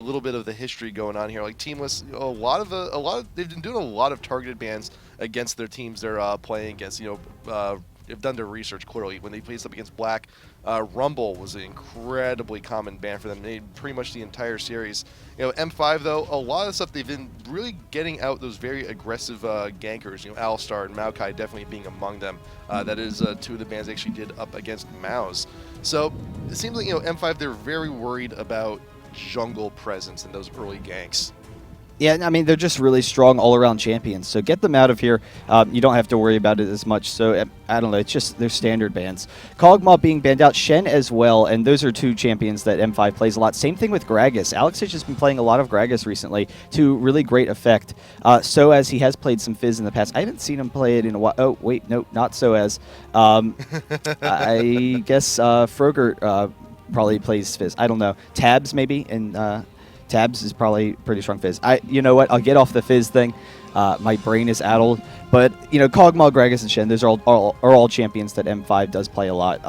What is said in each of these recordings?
a little bit of the history going on here. Like Teamless, they've been doing a lot of targeted bans against their teams they're playing against. They've done their research clearly. When they faced up against Black, Rumble was an incredibly common ban for them. They made pretty much the entire series. M5 though, a lot of stuff they've been really getting out those very aggressive gankers. Alistar and Maokai definitely being among them. That is two of the bans they actually did up against Mao's. So it seems like M5 they're very worried about jungle presence in those early ganks. Yeah, I mean, they're just really strong all-around champions. So get them out of here. You don't have to worry about it as much. So, I don't know. It's just their standard bans. Kog'Maw being banned out. Shen as well. And those are two champions that M5 plays a lot. Same thing with Gragas. Alex has just been playing a lot of Gragas recently to really great effect. Soaz, he has played some Fizz in the past. I haven't seen him play it in a while. Oh, wait. No, not Soaz. I guess Frogger probably plays Fizz. I don't know. Tabs, maybe, and... Tabs is probably pretty strong Fizz. You know what? I'll get off the Fizz thing. My brain is addled. But, Kog'Maw, Gragas, and Shen, those are all champions that M5 does play a lot.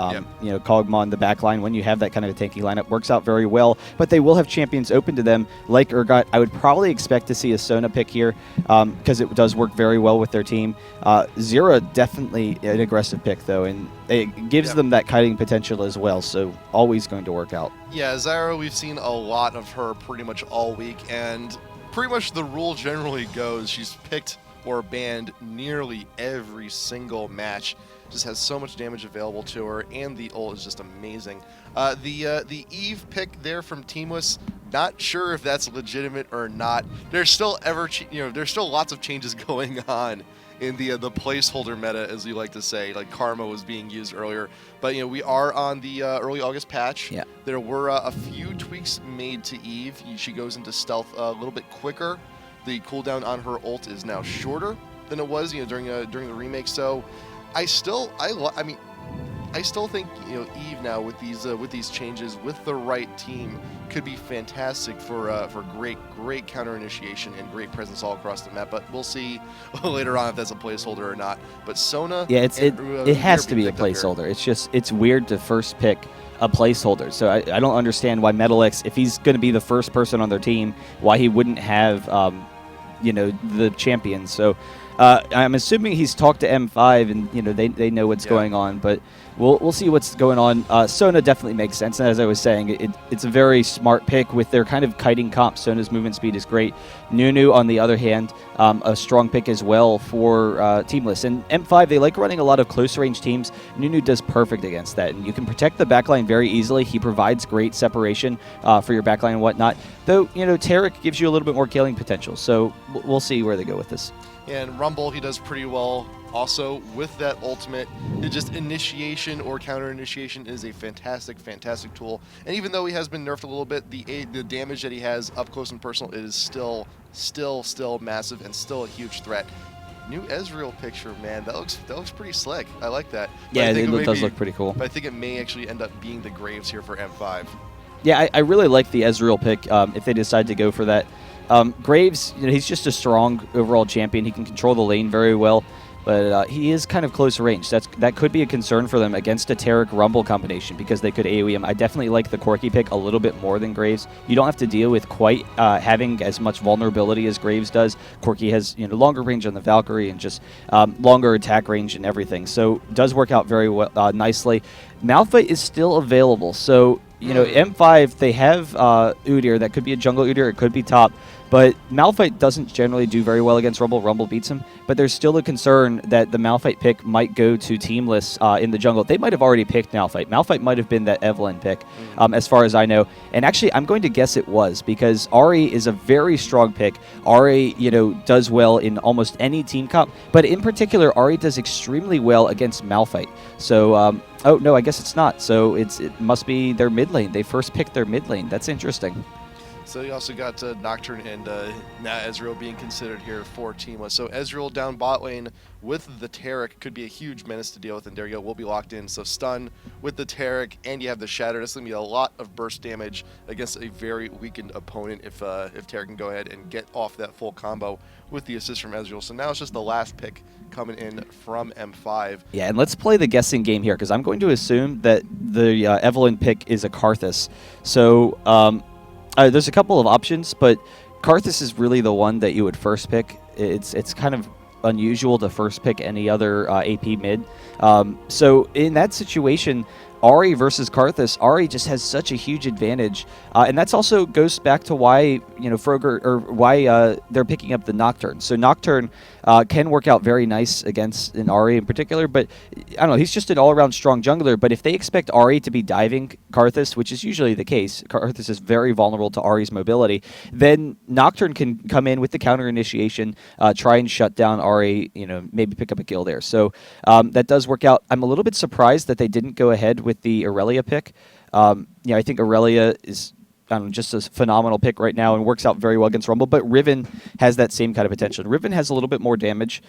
Yep. Kog'Maw in the back line, when you have that kind of a tanky lineup, works out very well. But they will have champions open to them, like Urgot. I would probably expect to see a Sona pick here because it does work very well with their team. Zera, definitely an aggressive pick, though, and it gives them that kiting potential as well, so always going to work out. Yeah, Zyra, we've seen a lot of her pretty much all week, and pretty much the rule generally goes she's picked or banned nearly every single match. Just has so much damage available to her, and the ult is just amazing. The Eve pick there from Teamless, not sure if that's legitimate or not. There's still there's still lots of changes going on in the placeholder meta, as you like to say. Like Karma was being used earlier, but we are on the early August patch. Yeah. There were a few tweaks made to Eve. She goes into stealth a little bit quicker. The cooldown on her ult is now shorter than it was during the remake. So I still think Eve now with these changes with the right team could be fantastic for great counter initiation and great presence all across the map. But we'll see later on if that's a placeholder or not. But Sona, yeah, it has to be a placeholder. It's weird to first pick a placeholder. So I don't understand why Metalix, if he's going to be the first person on their team, why he wouldn't have the champion. So I'm assuming he's talked to M5 and they know what's going on, but we'll see what's going on. Sona definitely makes sense, and as I was saying, it's a very smart pick with their kind of kiting comp. Sona's movement speed is great. Nunu, on the other hand, a strong pick as well for Teamless. And M5, they like running a lot of close range teams. Nunu does perfect against that, and you can protect the backline very easily. He provides great separation for your backline and whatnot. Though, Tarek gives you a little bit more killing potential, so we'll see where they go with this. And Rumble, he does pretty well also with that ultimate. Just initiation or counter initiation is a fantastic tool. And even though he has been nerfed a little bit, the damage that he has up close and personal is still massive and still a huge threat. New Ezreal picture, man, that looks pretty slick. I like that. Yeah, it does look pretty cool. But I think it may actually end up being the Graves here for M5. Yeah, I really like the Ezreal pick if they decide to go for that. Graves, he's just a strong overall champion. He can control the lane very well, but he is kind of close range. That could be a concern for them against a Tarek Rumble combination because they could AoE him. I definitely like the Corki pick a little bit more than Graves. You don't have to deal with quite having as much vulnerability as Graves does. Corki has longer range on the Valkyrie and just longer attack range and everything. So does work out very well, nicely. Malphite is still available, so M5, they have Udyr. That could be a jungle Udyr. It could be top. But Malphite doesn't generally do very well against Rumble. Rumble beats him. But there's still a concern that the Malphite pick might go to Teamless in the jungle. They might have already picked Malphite. Malphite might have been that Evelynn pick, as far as I know. And actually, I'm going to guess it was because Ahri is a very strong pick. Ahri, does well in almost any team comp. But in particular, Ahri does extremely well against Malphite. So, oh, no, I guess it's not. So it must be their mid lane. They first picked their mid lane. That's interesting. So you also got Nocturne and now Ezreal being considered here for Teamless. So Ezreal down bot lane with the Tarek could be a huge menace to deal with, and there you go, we'll be locked in. So stun with the Tarek, and you have the Shatter. That's going to be a lot of burst damage against a very weakened opponent if Tarek can go ahead and get off that full combo with the assist from Ezreal. So now it's just the last pick coming in from M5. Yeah, and let's play the guessing game here, because I'm going to assume that the Evelynn pick is a Karthus. So, There's a couple of options, but Karthus is really the one that you would first pick. It's kind of unusual to first pick any other AP mid. So in that situation, Ari versus Karthus, Ari just has such a huge advantage, and that's also goes back to why Frogger or why they're picking up the Nocturne. So Nocturne can work out very nice against an Ari in particular, but I don't know, he's just an all-around strong jungler. But if they expect Ari to be diving Karthus, which is usually the case, Karthus is very vulnerable to Ari's mobility, then Nocturne can come in with the counter initiation, try and shut down Ari, maybe pick up a kill there. So that does work out. I'm a little bit surprised that they didn't go ahead with the Aurelia pick. I think Aurelia is just a phenomenal pick right now and works out very well against Rumble, but Riven has that same kind of potential. Riven has a little bit more damage.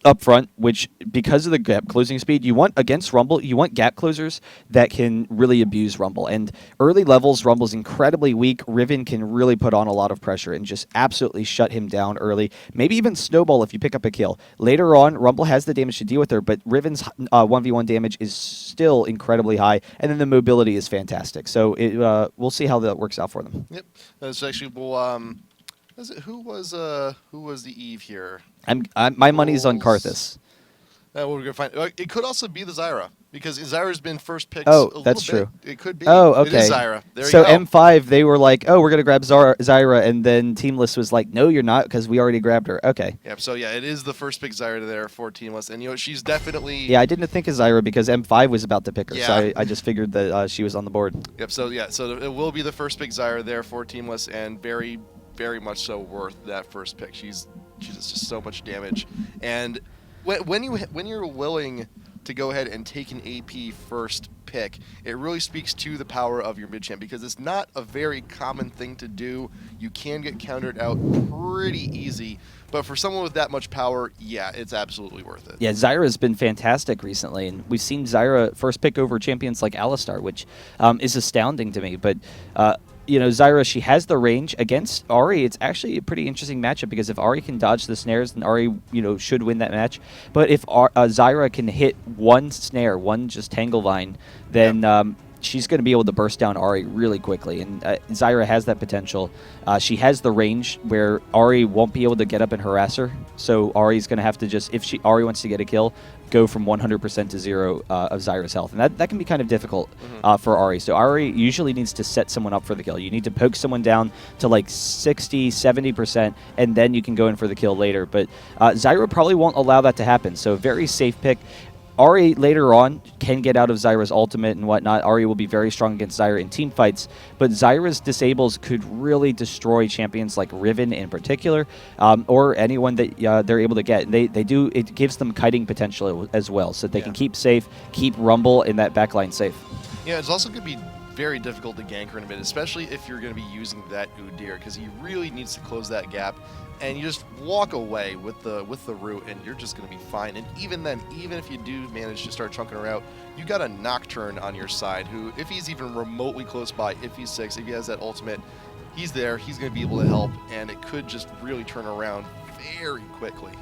Up front, which because of the gap closing speed, you want against Rumble, you want gap closers that can really abuse Rumble. And early levels, Rumble's incredibly weak. Riven can really put on a lot of pressure and just absolutely shut him down early. Maybe even snowball if you pick up a kill. Later on, Rumble has the damage to deal with her, but Riven's 1v1 damage is still incredibly high, and then the mobility is fantastic. So we'll see how that works out for them. Yep, that's actually who was the Eve here? My money's on Karthus. We're gonna find. It could also be the Zyra because Zyra's been first picked. That's true. It could be. Oh, okay. It is Zyra. There so you go. M5, they were like, "Oh, we're gonna grab Zyra," and then Teamless was like, "No, you're not, because we already grabbed her." Okay. Yep. So yeah, it is the first pick Zyra there for Teamless, and she's definitely. Yeah, I didn't think of Zyra because M5 was about to pick her, Yeah. so I just figured that she was on the board. Yep. So it will be the first pick Zyra there for Teamless, and very, very much so worth that first pick. She's just so much damage, and when you're willing to go ahead and take an AP first pick, it really speaks to the power of your mid champ because it's not a very common thing to do. You can get countered out pretty easy, but for someone with that much power, yeah, it's absolutely worth it. Yeah, Zyra's been fantastic recently, and we've seen Zyra first pick over champions like Alistar, which is astounding to me. But Zyra, she has the range against Ari. It's actually a pretty interesting matchup because if Ari can dodge the snares, then Ari, should win that match. But if Zyra can hit one snare, one just Tanglevine, then she's going to be able to burst down Ari really quickly. And Zyra has that potential. She has the range where Ari won't be able to get up and harass her. So Ari's going to have to just, if Ari wants to get a kill, go from 100% to 0 of Zyra's health. And that can be kind of difficult for Ari. So Ari usually needs to set someone up for the kill. You need to poke someone down to like 60, 70%, and then you can go in for the kill later. But Zyra probably won't allow that to happen. So very safe pick. Ari later on can get out of Zyra's ultimate and whatnot. Ari will be very strong against Zyra in team fights, but Zyra's disables could really destroy champions like Riven in particular, or anyone that they're able to get. They do, it gives them kiting potential as well, so they can keep safe, keep Rumble in that backline safe. Yeah, it's also going to be very difficult to gank her in a bit, especially if you're going to be using that Udyr, because he really needs to close that gap. And you just walk away with the root, and you're just going to be fine. And even then, even if you do manage to start chunking her out, you got a Nocturne on your side who, if he's even remotely close by, if he's 6, if he has that ultimate, he's there, he's going to be able to help, and it could just really turn around very quickly.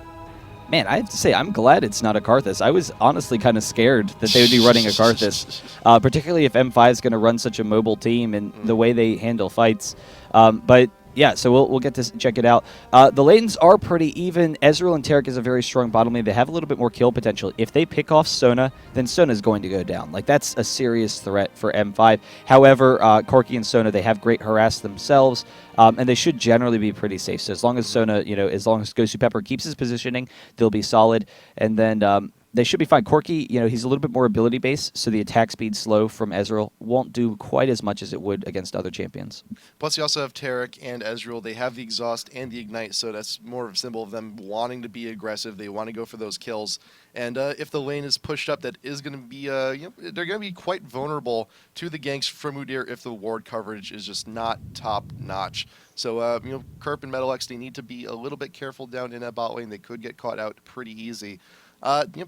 Man, I have to say, I'm glad it's not a Karthus. I was honestly kind of scared that they would be running a Karthus, particularly if M5 is going to run such a mobile team and the way they handle fights. But yeah, so we'll get to check it out. The lanes are pretty even. Ezreal and Taric is a very strong bottom lane. They have a little bit more kill potential. If they pick off Sona, then Sona's going to go down. Like, that's a serious threat for M5. However, Corki and Sona, they have great harass themselves, and they should generally be pretty safe. So as long as Sona, as long as Gosu Pepper keeps his positioning, they'll be solid. And then they should be fine. Corki, he's a little bit more ability-based, so the attack speed slow from Ezreal won't do quite as much as it would against other champions. Plus, you also have Taric and Ezreal. They have the Exhaust and the Ignite, so that's more of a symbol of them wanting to be aggressive. They want to go for those kills. And if the lane is pushed up, that is going to be, they're going to be quite vulnerable to the ganks from Udyr if the ward coverage is just not top-notch. So, Kerp and Metalex, they need to be a little bit careful down in that bot lane. They could get caught out pretty easy.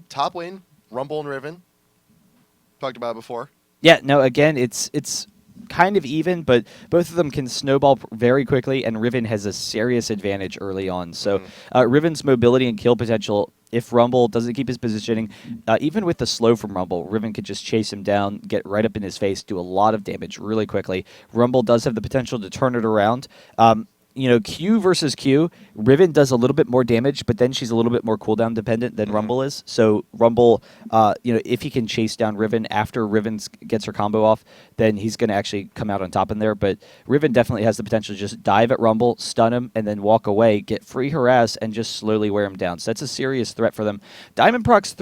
Top lane, Rumble and Riven. Talked about it before. Yeah, no, again, it's kind of even, but both of them can snowball very quickly, and Riven has a serious advantage early on. So Mhm. Riven's mobility and kill potential, if Rumble doesn't keep his positioning, even with the slow from Rumble, Riven could just chase him down, get right up in his face, do a lot of damage really quickly. Rumble does have the potential to turn it around. Q versus Q, Riven does a little bit more damage, but then she's a little bit more cooldown dependent than Mhm. Rumble is. So Rumble, if he can chase down Riven after Riven gets her combo off, then he's going to actually come out on top in there. But Riven definitely has the potential to just dive at Rumble, stun him, and then walk away, get free harass, and just slowly wear him down. So that's a serious threat for them. Diamond Proc's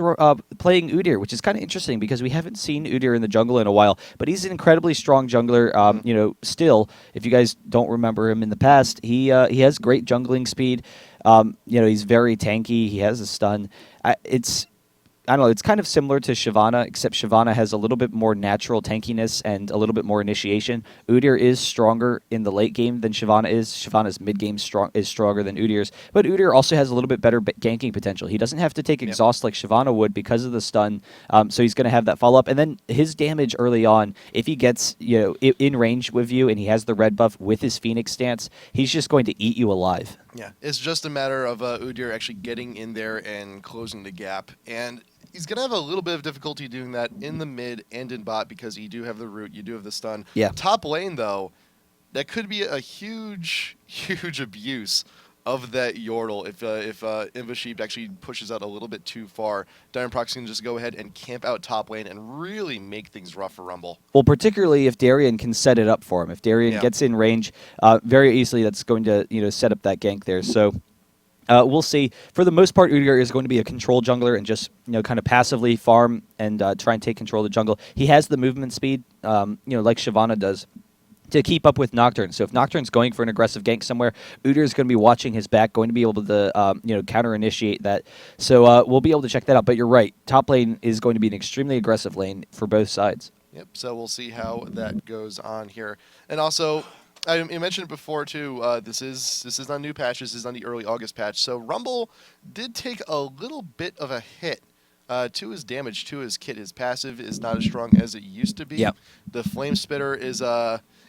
playing Udyr, which is kind of interesting because we haven't seen Udyr in the jungle in a while, but he's an incredibly strong jungler. Mhm. Still, if you guys don't remember him in the past, he has great jungling speed. He's very tanky. He has a stun. It's I don't know. It's kind of similar to Shyvana, except Shyvana has a little bit more natural tankiness and a little bit more initiation. Udyr is stronger in the late game than Shyvana is. Shyvana's mid game is stronger than Udyr's, but Udyr also has a little bit better ganking potential. He doesn't have to take Yep. exhaust like Shyvana would because of the stun, so he's going to have that follow up. And then his damage early on, if he gets in range with you and he has the red buff with his Phoenix stance, he's just going to eat you alive. Yeah, it's just a matter of Udyr actually getting in there and closing the gap, and he's gonna have a little bit of difficulty doing that in the mid and in bot because you do have the root, you do have the stun. Yeah. Top lane though, that could be a huge, huge abuse of that Yordle if Invasheep actually pushes out a little bit too far. Diamond Prox can just go ahead and camp out top lane and really make things rough for Rumble. Well, particularly if Darien can set it up for him. If Darien Yeah. gets in range very easily, that's going to set up that gank there. So we'll see. For the most part, Udyr is going to be a control jungler and just kind of passively farm and try and take control of the jungle. He has the movement speed, like Shyvana does, to keep up with Nocturne. So if Nocturne's going for an aggressive gank somewhere, Udyr is going to be watching his back, going to be able to counter initiate that. So we'll be able to check that out. But you're right, top lane is going to be an extremely aggressive lane for both sides. Yep. So we'll see how that goes on here. And also, I mentioned it before too. This is not a new patch. This is on the early August patch. So Rumble did take a little bit of a hit to his damage, to his kit. His passive is not as strong as it used to be. Yep. The Flame Spitter is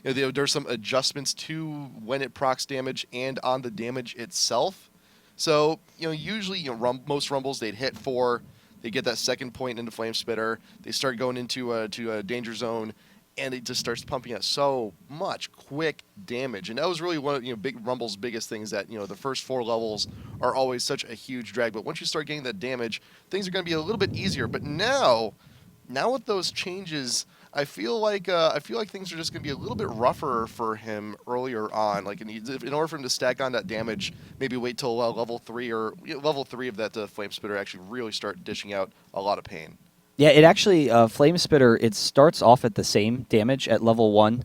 there's some adjustments to when it procs damage and on the damage itself. So usually most Rumbles they'd hit 4. They get that second point into Flame Spitter. They start going into a danger zone, and it just starts pumping out so much quick damage. And that was really one of Big Rumble's biggest things, that the first 4 levels are always such a huge drag. But once you start getting that damage, things are going to be a little bit easier. But now with those changes, I feel like things are just going to be a little bit rougher for him earlier on. Like in order for him to stack on that damage, maybe wait till level 3 or level 3 of that Flame Spitter actually really start dishing out a lot of pain. Yeah, it actually, Flame Spitter, it starts off at the same damage at level 1.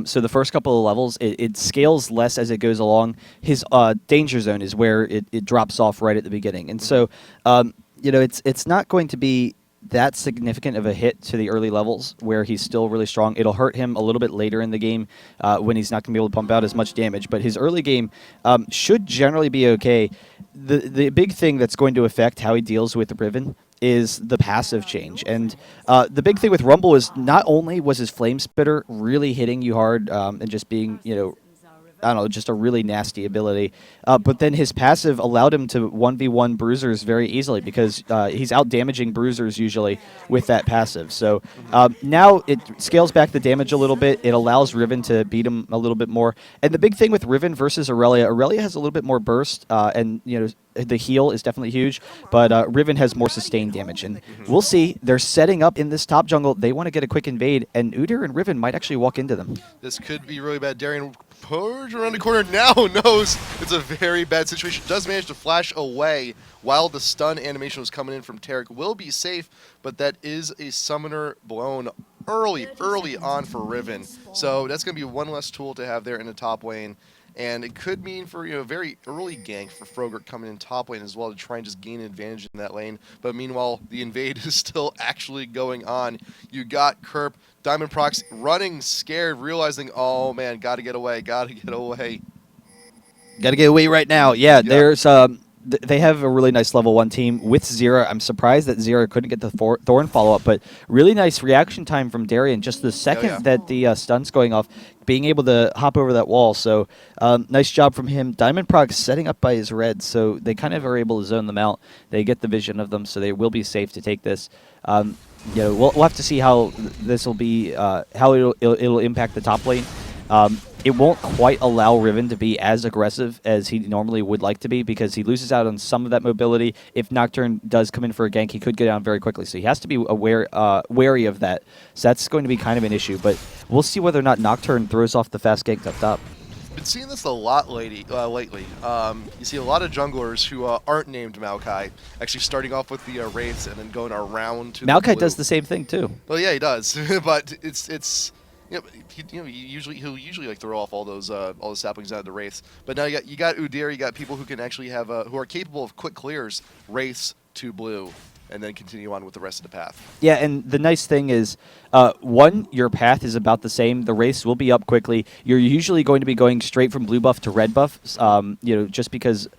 So the first couple of levels, it scales less as it goes along. His danger zone is where it drops off right at the beginning. And so, it's not going to be that significant of a hit to the early levels where he's still really strong. It'll hurt him a little bit later in the game when he's not going to be able to pump out as much damage. But his early game should generally be okay. The big thing that's going to affect how he deals with Riven is the passive change. And the big thing with Rumble is not only was his Flame Spitter really hitting you hard and just being, I don't know, just a really nasty ability. But then his passive allowed him to 1v1 bruisers very easily because he's out damaging bruisers usually with that passive. So now it scales back the damage a little bit. It allows Riven to beat him a little bit more. And the big thing with Riven versus Aurelia has a little bit more burst and, the heal is definitely huge, but Riven has more sustained damage. And we'll see. They're setting up in this top jungle. They want to get a quick invade, and Udyr and Riven might actually walk into them. This could be really bad. Darien purge around the corner now, knows it's a very bad situation. Does manage to flash away while the stun animation was coming in from Tarek. Will be safe, but that is a summoner blown early on for Riven. So that's going to be one less tool to have there in the top lane. And it could mean for a very early gank for Frogurt coming in top lane as well to try and just gain advantage in that lane. But meanwhile, the invade is still actually going on. You got Kerp, Diamond Prox running scared, realizing, oh man, gotta get away. Got to get away right now. Yeah, there's they have a really nice level 1 team with Zera. I'm surprised that Zera couldn't get the Thorn follow-up, but really nice reaction time from Darian. Just the second that the stun's going off, being able to hop over that wall. So nice job from him. Diamond Prog setting up by his red, so they kind of are able to zone them out. They get the vision of them, so they will be safe to take this. We'll have to see how this will be, how it'll impact the top lane. It won't quite allow Riven to be as aggressive as he normally would like to be because he loses out on some of that mobility. If Nocturne does come in for a gank, he could get down very quickly. So he has to be wary of that. So that's going to be kind of an issue. But we'll see whether or not Nocturne throws off the fast gank up top. Been seeing this a lot lately. You see a lot of junglers who aren't named Maokai actually starting off with the Wraiths and then going around to Maokai the blue. does the same thing too. Well, yeah, he does, but he'll usually like throw off all the saplings out of the Wraiths. But now you got Udyr, you got people who can actually have who are capable of quick clears, Wraiths to blue, and then continue on with the rest of the path. Yeah, and the nice thing is, one, your path is about the same. The race will be up quickly. You're usually going to be going straight from blue buff to red buff, just because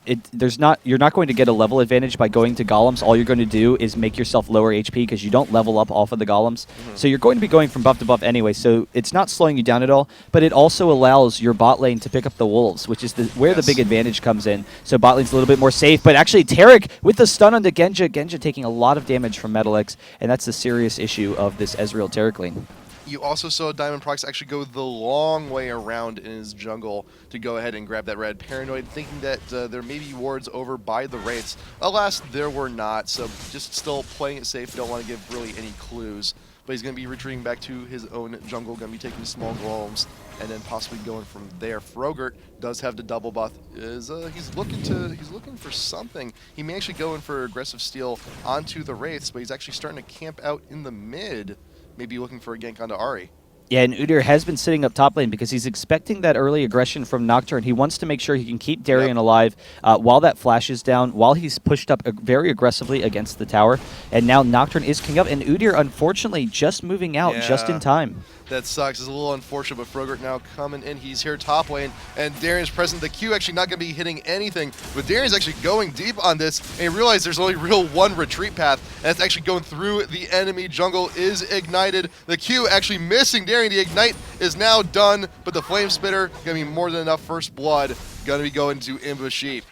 you're not going to get a level advantage by going to golems. All you're going to do is make yourself lower HP because you don't level up off of the golems. So you're going to be going from buff to buff anyway, so it's not slowing you down at all, but it also allows your bot lane to pick up the wolves, which is where the big advantage comes in. So bot lane's a little bit more safe, but actually Taric with the stun onto Genja taking a lot of damage from Metalix, and that's a serious issue of this Ezreal Taric lane. You also saw Diamond Prox actually go the long way around in his jungle to go ahead and grab that red. Paranoid, thinking that there may be wards over by the Wraiths. Alas, there were not, so just still playing it safe. Don't want to give really any clues. But he's going to be retreating back to his own jungle, going to be taking small golems, and then possibly going from there. Frogurt does have the double buff. He's looking for something. He may actually go in for aggressive steal onto the Wraiths, but he's actually starting to camp out in the mid, maybe looking for a gank onto Ahri. Yeah, and Udyr has been sitting up top lane because he's expecting that early aggression from Nocturne. He wants to make sure he can keep Darian alive while that flash is down, while he's pushed up very aggressively against the tower. And now Nocturne is king up, and Udyr, unfortunately, just moving out just in time. That sucks. It's a little unfortunate, but Frogurt now coming in. He's here top lane, and Darian's present. The Q actually not going to be hitting anything, but Darian's actually going deep on this, and he realized there's only real one retreat path, and it's actually going through the enemy jungle. Is ignited. The Q actually missing Darian. The ignite is now done, but the Flame Spitter going to be more than enough first blood. Going to be going to Imba Sheep.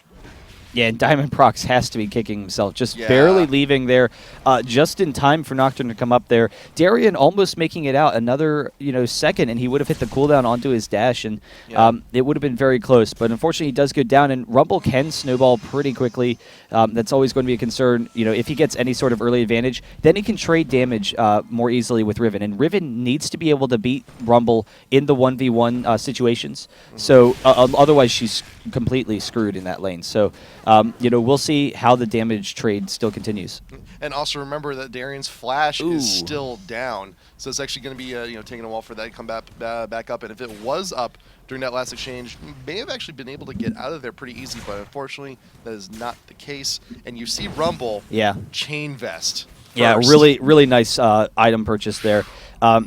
Yeah, and Diamond Prox has to be kicking himself, just barely leaving there, just in time for Nocturne to come up there. Darian almost making it out another, second, and he would have hit the cooldown onto his dash, and it would have been very close. But unfortunately, he does go down, and Rumble can snowball pretty quickly. That's always going to be a concern. If he gets any sort of early advantage, then he can trade damage more easily with Riven, and Riven needs to be able to beat Rumble in the 1v1 situations. So otherwise, she's completely screwed in that lane. So. We'll see how the damage trade still continues. And also remember that Darian's flash is still down, so it's actually going to be taking a while for that to come back up. And if it was up during that last exchange, may have actually been able to get out of there pretty easy, but unfortunately that is not the case. And you see Rumble chain vest. Yeah, really nice item purchase there.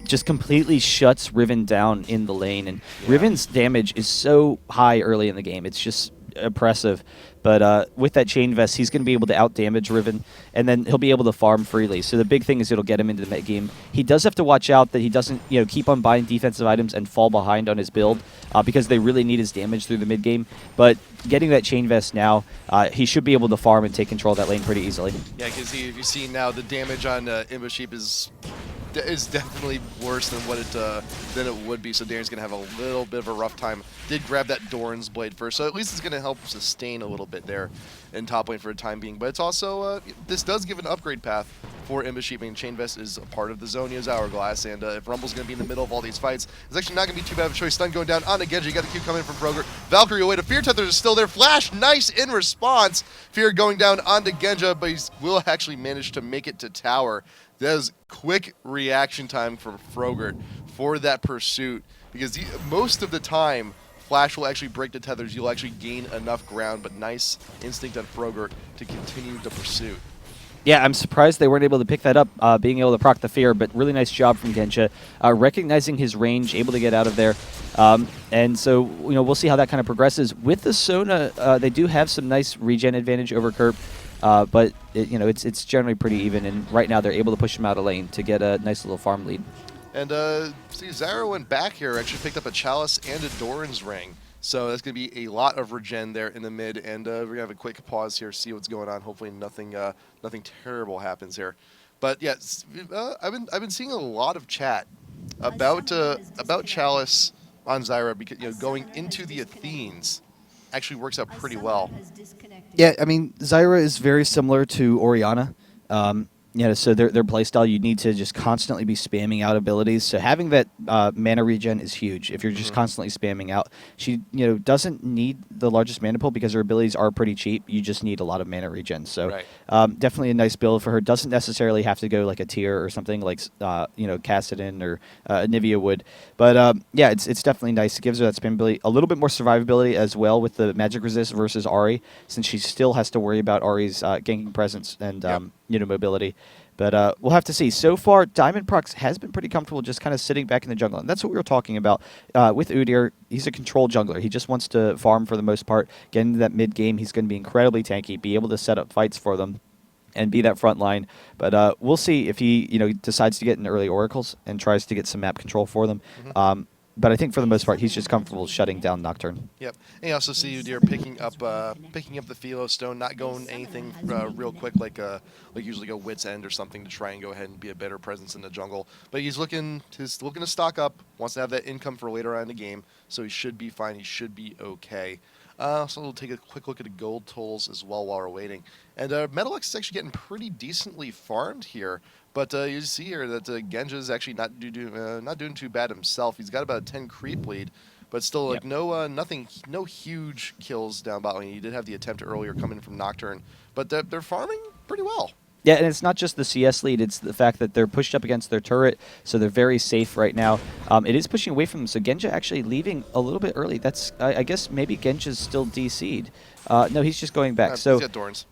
Just completely shuts Riven down in the lane, and Riven's damage is so high early in the game. It's just oppressive. But with that chain vest, he's going to be able to out-damage Riven, and then he'll be able to farm freely. So the big thing is it'll get him into the mid game. He does have to watch out that he doesn't keep on buying defensive items and fall behind on his build because they really need his damage through the mid game. But getting that chain vest now, he should be able to farm and take control of that lane pretty easily. Yeah, because if you see now, the damage on Imba Sheep is definitely worse than what it would be. So Darian's gonna have a little bit of a rough time. Did grab that Doran's blade first, so at least it's gonna help sustain a little bit there in top lane for the time being. But it's also this does give an upgrade path for Imba Sheep. I mean, Chain Vest is a part of the Zonia's Hourglass, and if Rumble's gonna be in the middle of all these fights, it's actually not gonna be too bad of a choice. Stun going down on Genji. You got the Q coming in from Frogurt. Valkyrie away to Fear Tethers is still there. Flash, nice in response. Fear going down onto Genja, but he will actually manage to make it to tower. There's quick reaction time from Frogurt for that pursuit, because most of the time, Flash will actually break the tethers. You'll actually gain enough ground, but nice instinct on Frogurt to continue the pursuit. Yeah, I'm surprised they weren't able to pick that up, being able to proc the fear, but really nice job from Genja, recognizing his range, able to get out of there. And so, we'll see how that kind of progresses. With the Sona, they do have some nice regen advantage over Kerp, but it's generally pretty even, and right now they're able to push him out of lane to get a nice little farm lead. And see, Zyra went back here, actually picked up a Chalice and a Doran's Ring. So that's going to be a lot of regen there in the mid, and we're going to have a quick pause here, see what's going on. Hopefully nothing terrible happens here. But yeah, I've been seeing a lot of chat about Chalice on Zyra, because going into the Athenes actually works out pretty well. Yeah, I mean, Zyra is very similar to Orianna. So their playstyle, you need to just constantly be spamming out abilities. So having that mana regen is huge. If you're just constantly spamming out, she doesn't need the largest mana pool because her abilities are pretty cheap. You just need a lot of mana regen. So right. Definitely a nice build for her. Doesn't necessarily have to go like a tier or something like Kassadin or Nivea would. But yeah, it's definitely nice. It gives her that spam ability, a little bit more survivability as well with the magic resist versus Ahri, since she still has to worry about Ahri's ganking presence and mobility. But we'll have to see. So far, Diamond Prox has been pretty comfortable just kind of sitting back in the jungle. And that's what we were talking about with Udyr. He's a control jungler. He just wants to farm for the most part. Get into that mid game. He's going to be incredibly tanky, be able to set up fights for them and be that front line. But we'll see if he decides to get in early oracles and tries to get some map control for them. But I think for the most part, he's just comfortable shutting down Nocturne. Yep. And you also see Udyr picking up the Philo Stone, not going anything real quick like usually go Wit's End or something to try and go ahead and be a better presence in the jungle. But he's looking to stock up, wants to have that income for later on in the game, so he should be fine. He should be okay. So we'll take a quick look at the gold tolls as well while we're waiting. And Metalux is actually getting pretty decently farmed here. But you see here that Genja is actually not doing too bad himself. He's got about a 10 creep lead, but still no huge kills down bot lane. He did have the attempt earlier coming from Nocturne, but they're farming pretty well. Yeah, and it's not just the CS lead, it's the fact that they're pushed up against their turret, so they're very safe right now. It is pushing away from them, so Genja actually leaving a little bit early. That's, I guess maybe Genja's still DC'd. No, he's just going back. He's got Dorns.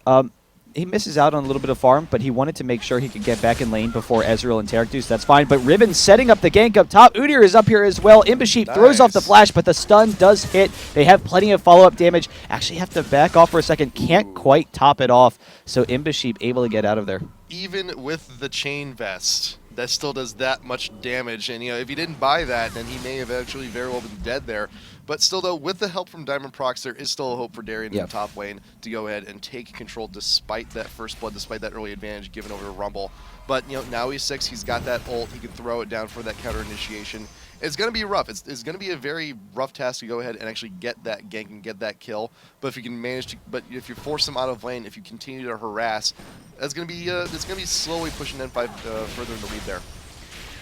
He misses out on a little bit of farm, but he wanted to make sure he could get back in lane before Ezreal and Teraktus. That's fine, but Riven setting up the gank up top. Udyr is up here as well. Imbasheep throws off the flash, but the stun does hit. They have plenty of follow-up damage. Actually have to back off for a second. Can't quite top it off, so Imbasheep able to get out of there. Even with the chain vest, that still does that much damage, and if he didn't buy that, then he may have actually very well been dead there. But still, though, with the help from Diamond Prox, there is still a hope for Darien in the top lane to go ahead and take control despite that first blood, despite that early advantage given over to Rumble. But now he's 6, he's got that ult, he can throw it down for that counter initiation. It's going to be rough. It's going to be a very rough task to go ahead and actually get that gank and get that kill. But if you can manage to, if you force him out of lane, if you continue to harass, it's going to be slowly pushing N5 further in the lead there.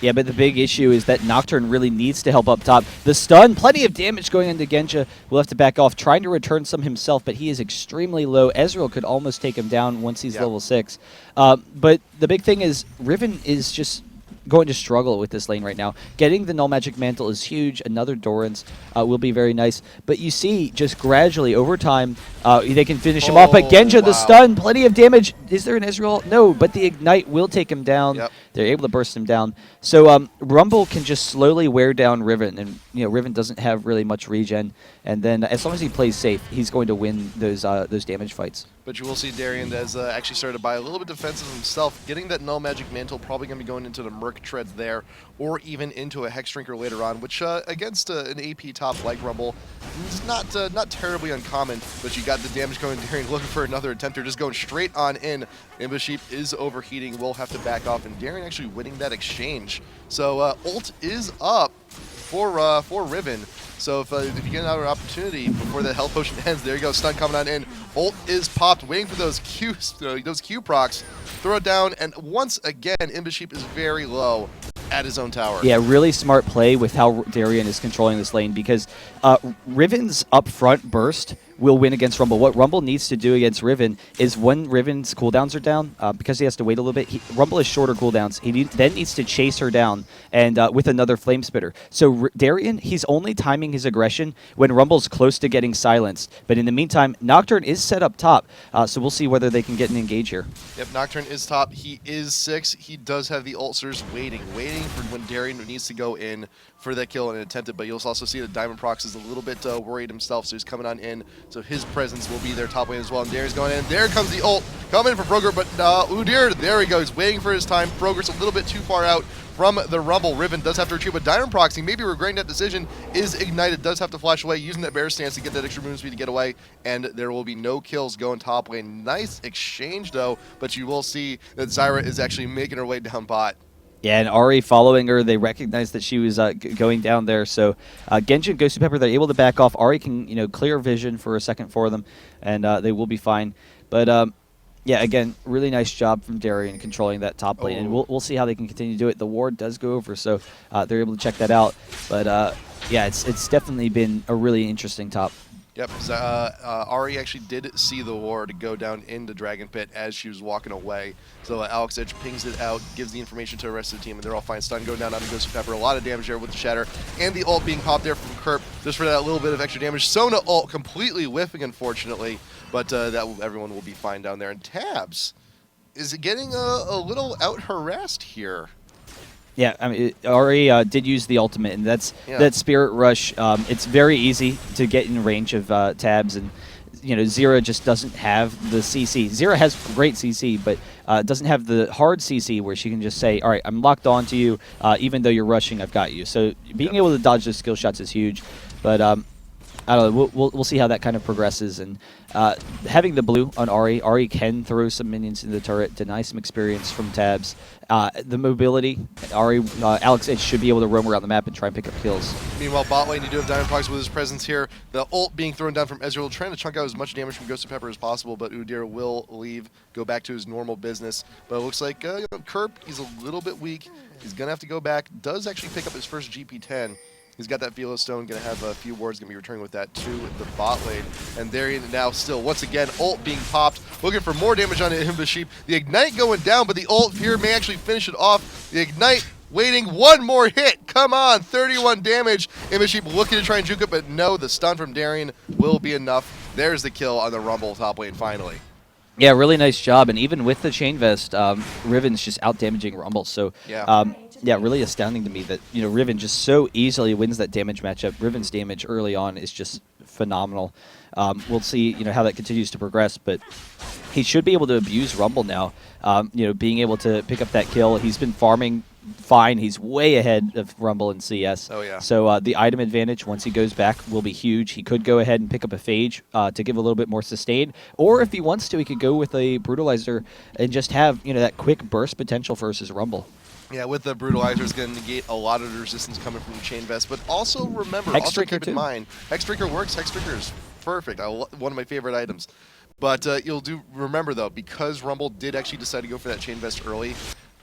Yeah, but the big issue is that Nocturne really needs to help up top. The stun, plenty of damage going into Genja. Will have to back off, trying to return some himself, but he is extremely low. Ezreal could almost take him down once he's level 6. But the big thing is Riven is just going to struggle with this lane right now. Getting the Null Magic Mantle is huge. Another Doran's will be very nice. But you see, just gradually, over time, they can finish him off. But Genja, the stun, plenty of damage. Is there an Ezreal? No, but the Ignite will take him down. They're able to burst him down. So Rumble can just slowly wear down Riven. And Riven doesn't have really much regen. And then as long as he plays safe, he's going to win those damage fights. But you will see Darien has actually started to buy a little bit defensive himself. Getting that Null Magic Mantle, probably going to be going into the Merc Treads there, or even into a Hex Drinker later on, which against an AP top like Rumble is not terribly uncommon. But you got the damage going to Darien, looking for another attempt. They're just going straight on in. Imbasheep is overheating, will have to back off, and Darien actually winning that exchange. So ult is up for Riven. So if you get another opportunity before the health potion ends, there you go, stun coming on in. Ult is popped, waiting for those Q procs. Throw it down, and once again, Imbasheep is very low at his own tower. Yeah, really smart play with how Darien is controlling this lane, because Riven's upfront burst will win against Rumble. What Rumble needs to do against Riven is when Riven's cooldowns are down, because he has to wait a little bit, Rumble has shorter cooldowns. He then needs to chase her down and with another Flame Spitter. So Darien, he's only timing his aggression when Rumble's close to getting silenced. But in the meantime, Nocturne is set up top, so we'll see whether they can get an engage here. Yep, Nocturne is top. He is 6. He does have the ulcers waiting for when Darien needs to go in for that kill and attempt it. But you'll also see that Diamond Prox is a little bit worried himself, so he's coming on in. So his presence will be there top lane as well. And Darien's going in. There comes the ult. Coming for Frogurt, but Udyr, there he goes. Waiting for his time. Frogurt's a little bit too far out from the Rumble. Riven does have to retreat, but Diamond Proxy, maybe regretting that decision, is ignited, does have to flash away, using that bear stance to get that extra movement speed to get away, and there will be no kills going top lane. Nice exchange, though, but you will see that Zyra is actually making her way down bot. Yeah, and Ari following her, they recognized that she was going down there. So Genji and Ghosty Pepper, they're able to back off. Ari can clear vision for a second for them, and they will be fine. But yeah, again, really nice job from Darien controlling that top lane, and we'll see how they can continue to do it. The ward does go over, so they're able to check that out. But yeah, it's definitely been a really interesting top. Yep, Ari actually did see the ward go down into Dragon Pit as she was walking away. So Alex Edge pings it out, gives the information to the rest of the team, and they're all fine. Stun going down onto Ghost of Pepper. A lot of damage there with the Shatter. And the ult being popped there from Kerp, just for that little bit of extra damage. Sona ult completely whiffing, unfortunately, but everyone will be fine down there. And Tabs is getting a little out-harassed here. Yeah, I mean, Ari did use the ultimate, and that's that Spirit Rush. It's very easy to get in range of Tabs, and Zera just doesn't have the CC. Zera has great CC, but doesn't have the hard CC where she can just say, "All right, I'm locked onto you. Even though you're rushing, I've got you." So being able to dodge those skill shots is huge, but I don't know. We'll see how that kind of progresses. And having the blue on Ari can throw some minions in the turret, deny some experience from Tabs. The mobility, Alex Edge should be able to roam around the map and try and pick up kills. Meanwhile, bot lane, you do have Diamond Prox with his presence here. The ult being thrown down from Ezreal, trying to chunk out as much damage from Ghost of Pepper as possible, but Udyr will leave, go back to his normal business. But it looks like Kerp, he's a little bit weak. He's going to have to go back. Does actually pick up his first GP10. He's got that Velo Stone, going to have a few wards, going to be returning with that to the bot lane. And there now still, once again, ult being popped, looking for more damage on Imbaship. The Ignite going down, but the ult here may actually finish it off. The Ignite waiting one more hit. Come on, 31 damage. Imbaship looking to try and juke it, but no, the stun from Darien will be enough. There's the kill on the Rumble top lane finally. Yeah, really nice job. And even with the Chain Vest, Riven's just out-damaging Rumble. So yeah, really astounding to me that Riven just so easily wins that damage matchup. Riven's damage early on is just phenomenal. We'll see how that continues to progress, but he should be able to abuse Rumble now. Being able to pick up that kill. He's been farming fine. He's way ahead of Rumble in CS. Oh yeah. So the item advantage once he goes back will be huge. He could go ahead and pick up a Phage to give a little bit more sustain, or if he wants to, he could go with a Brutalizer and just have that quick burst potential versus Rumble. Yeah, with the Brutalizer, is going to negate a lot of the resistance coming from the Chain Vest. But also remember, also keep in mind, Hexbreaker works. Hexbreaker is perfect. One of my favorite items. But you'll remember, though, because Rumble did actually decide to go for that Chain Vest early,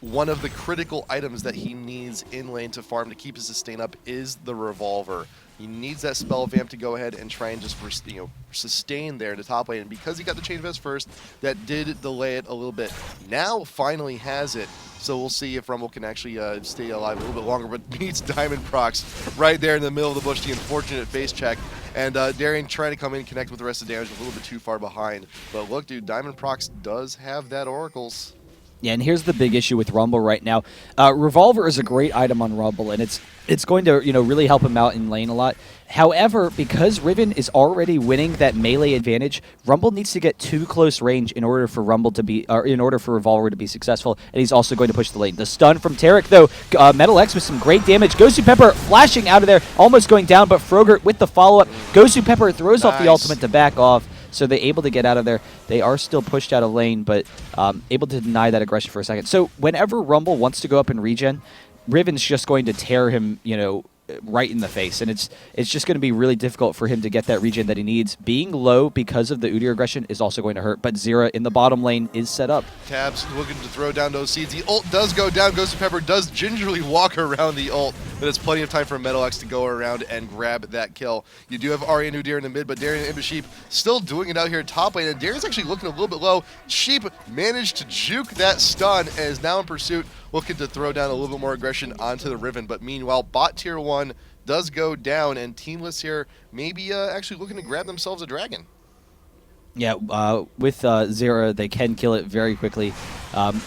one of the critical items that he needs in lane to farm to keep his sustain up is the Revolver. He needs that spell vamp to go ahead and try and just sustain there in the top lane. And because he got the Chain Vest first, that did delay it a little bit. Now finally has it. So we'll see if Rumble can actually stay alive a little bit longer, but meets Diamond Prox right there in the middle of the bush, the unfortunate face check. And Darien trying to come in and connect with the rest of the damage, a little bit too far behind. But look, dude, Diamond Prox does have that Oracles. Yeah, and here's the big issue with Rumble right now. Revolver is a great item on Rumble, and it's going to really help him out in lane a lot. However, because Riven is already winning that melee advantage, Rumble needs to get too close range in order for Revolver to be successful, and he's also going to push the lane. The stun from Taric, though, Metal X with some great damage. Ghosty Pepper flashing out of there, almost going down, but Frogurt with the follow-up. Ghosty Pepper throws off the ultimate to back off. So they're able to get out of there. They are still pushed out of lane, but able to deny that aggression for a second. So whenever Rumble wants to go up and regen, Riven's just going to tear him, right in the face. And it's just going to be really difficult for him to get that regen that he needs. Being low because of the Udyr aggression is also going to hurt, but Zera in the bottom lane is set up. Tabs looking to throw down those seeds. The ult does go down. Ghost of Pepper does gingerly walk around the ult. but it's plenty of time for MetalX to go around and grab that kill. You do have Arya and Udyr in the mid, but Darian and Sheep still doing it out here top lane, and Darian's actually looking a little bit low. Sheep managed to juke that stun and is now in pursuit, looking to throw down a little bit more aggression onto the Riven, but meanwhile, bot tier 1 does go down, and Teamless here maybe actually looking to grab themselves a dragon. Yeah, with Zera, they can kill it very quickly.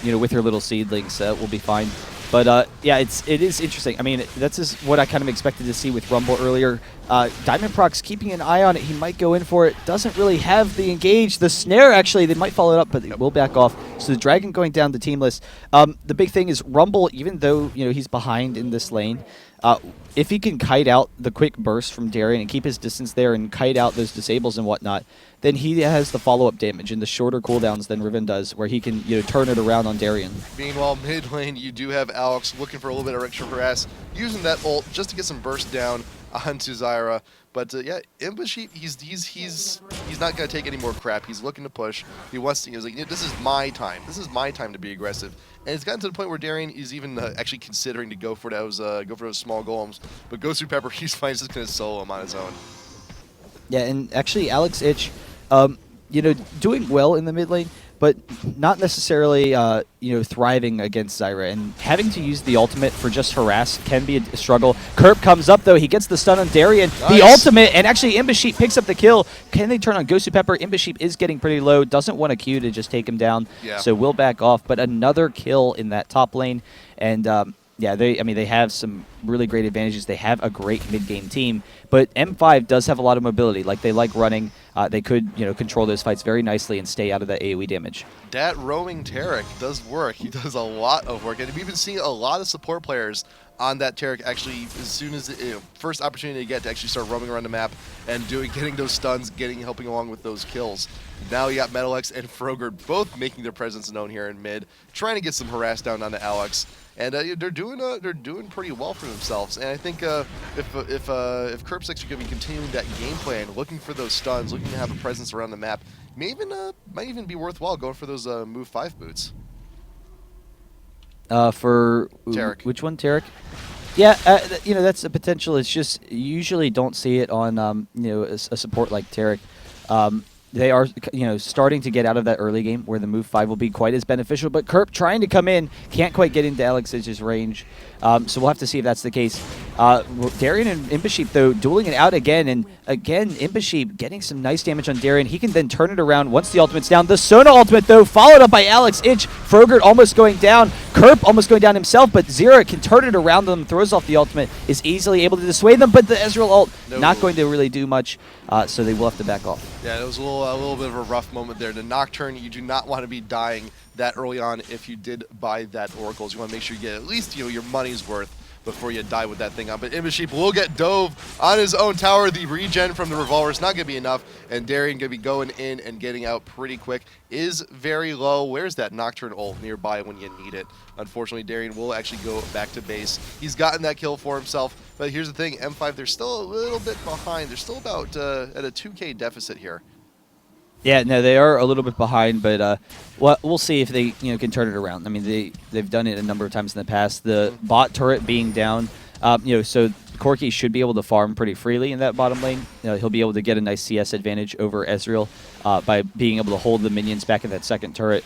With her little seedlings, we'll be fine. But yeah, it is interesting. I mean, that's just what I kind of expected to see with Rumble earlier. Diamond Prox keeping an eye on it. He might go in for it. Doesn't really have the engage. The snare, actually, they might follow it up, but it will back off. So the Dragon going down to Teamless. The big thing is Rumble, even though he's behind in this lane, if he can kite out the quick burst from Darian and keep his distance there and kite out those disables and whatnot, then he has the follow-up damage and the shorter cooldowns than Riven does, where he can turn it around on Darian. Meanwhile, mid lane, you do have Alex looking for a little bit of extra harass, using that ult just to get some burst down onto Zyra. But yeah, Imbasheep, he's not going to take any more crap. He's looking to push. He wants to. He's like, this is my time. This is my time to be aggressive. And it's gotten to the point where Darian is even actually considering to go for those small golems. But Gosu Pepper, he's fine. He's just going to solo him on his own. Yeah, and actually Alex Ich, doing well in the mid lane, but not necessarily, thriving against Zyra. And having to use the ultimate for just harass can be a struggle. Kerp comes up, though. He gets the stun on Darian. Nice. The ultimate, and actually Imbasheep picks up the kill. Can they turn on Gosu Pepper? Imbasheep is getting pretty low. Doesn't want a Q to just take him down. Yeah. So will back off. But another kill in that top lane. And, yeah, they have some really great advantages. They have a great mid-game team, but M5 does have a lot of mobility. Like, they like running. They could, control those fights very nicely and stay out of that AoE damage. That roaming Taric does work. He does a lot of work, and we've been seeing a lot of support players on that Taric actually as soon as first opportunity to get to actually start roaming around the map and getting those stuns, helping along with those kills. Now you got MetalX and Frogger both making their presence known here in mid, trying to get some harass down onto Alex. And they're doing pretty well for themselves. And I think if Kerp's actually going to be continuing that game plan, looking for those stuns, looking to have a presence around the map, might even be worthwhile going for those move 5 boots. For Taric. Which one, Taric? Yeah, that's a potential. It's just you usually don't see it on a support like Taric. They are, starting to get out of that early game where the move 5 will be quite as beneficial. But Kerp trying to come in, can't quite get into Alex's range. So we'll have to see if that's the case. Darian and Imbasheep, though, dueling it out again. And again, Imbasheep getting some nice damage on Darian. He can then turn it around once the ultimate's down. The Sona ultimate, though, followed up by Alex Ich. Frogert almost going down. Kerp almost going down himself, but Zera can turn it around them, throws off the ultimate, is easily able to dissuade them, but the Ezreal ult not going to really do much, so they will have to back off. Yeah, it was a little bit of a rough moment there. The Nocturne, you do not want to be dying that early on if you did buy that Oracles. You want to make sure you get at least your money's worth before you die with that thing on. But Imbasheep will get dove on his own tower. The regen from the revolver is not going to be enough, and Darian going to be going in and getting out pretty quick. Is very low. Where's that Nocturne ult nearby when you need it? Unfortunately, Darian will actually go back to base. He's gotten that kill for himself, but here's the thing, M5, they're still a little bit behind. They're still about at a 2K deficit here. Yeah, no, they are a little bit behind, but we'll see if they can turn it around. I mean, they've done it a number of times in the past. The bot turret being down, so Corki should be able to farm pretty freely in that bottom lane. He'll be able to get a nice CS advantage over Ezreal by being able to hold the minions back at that second turret.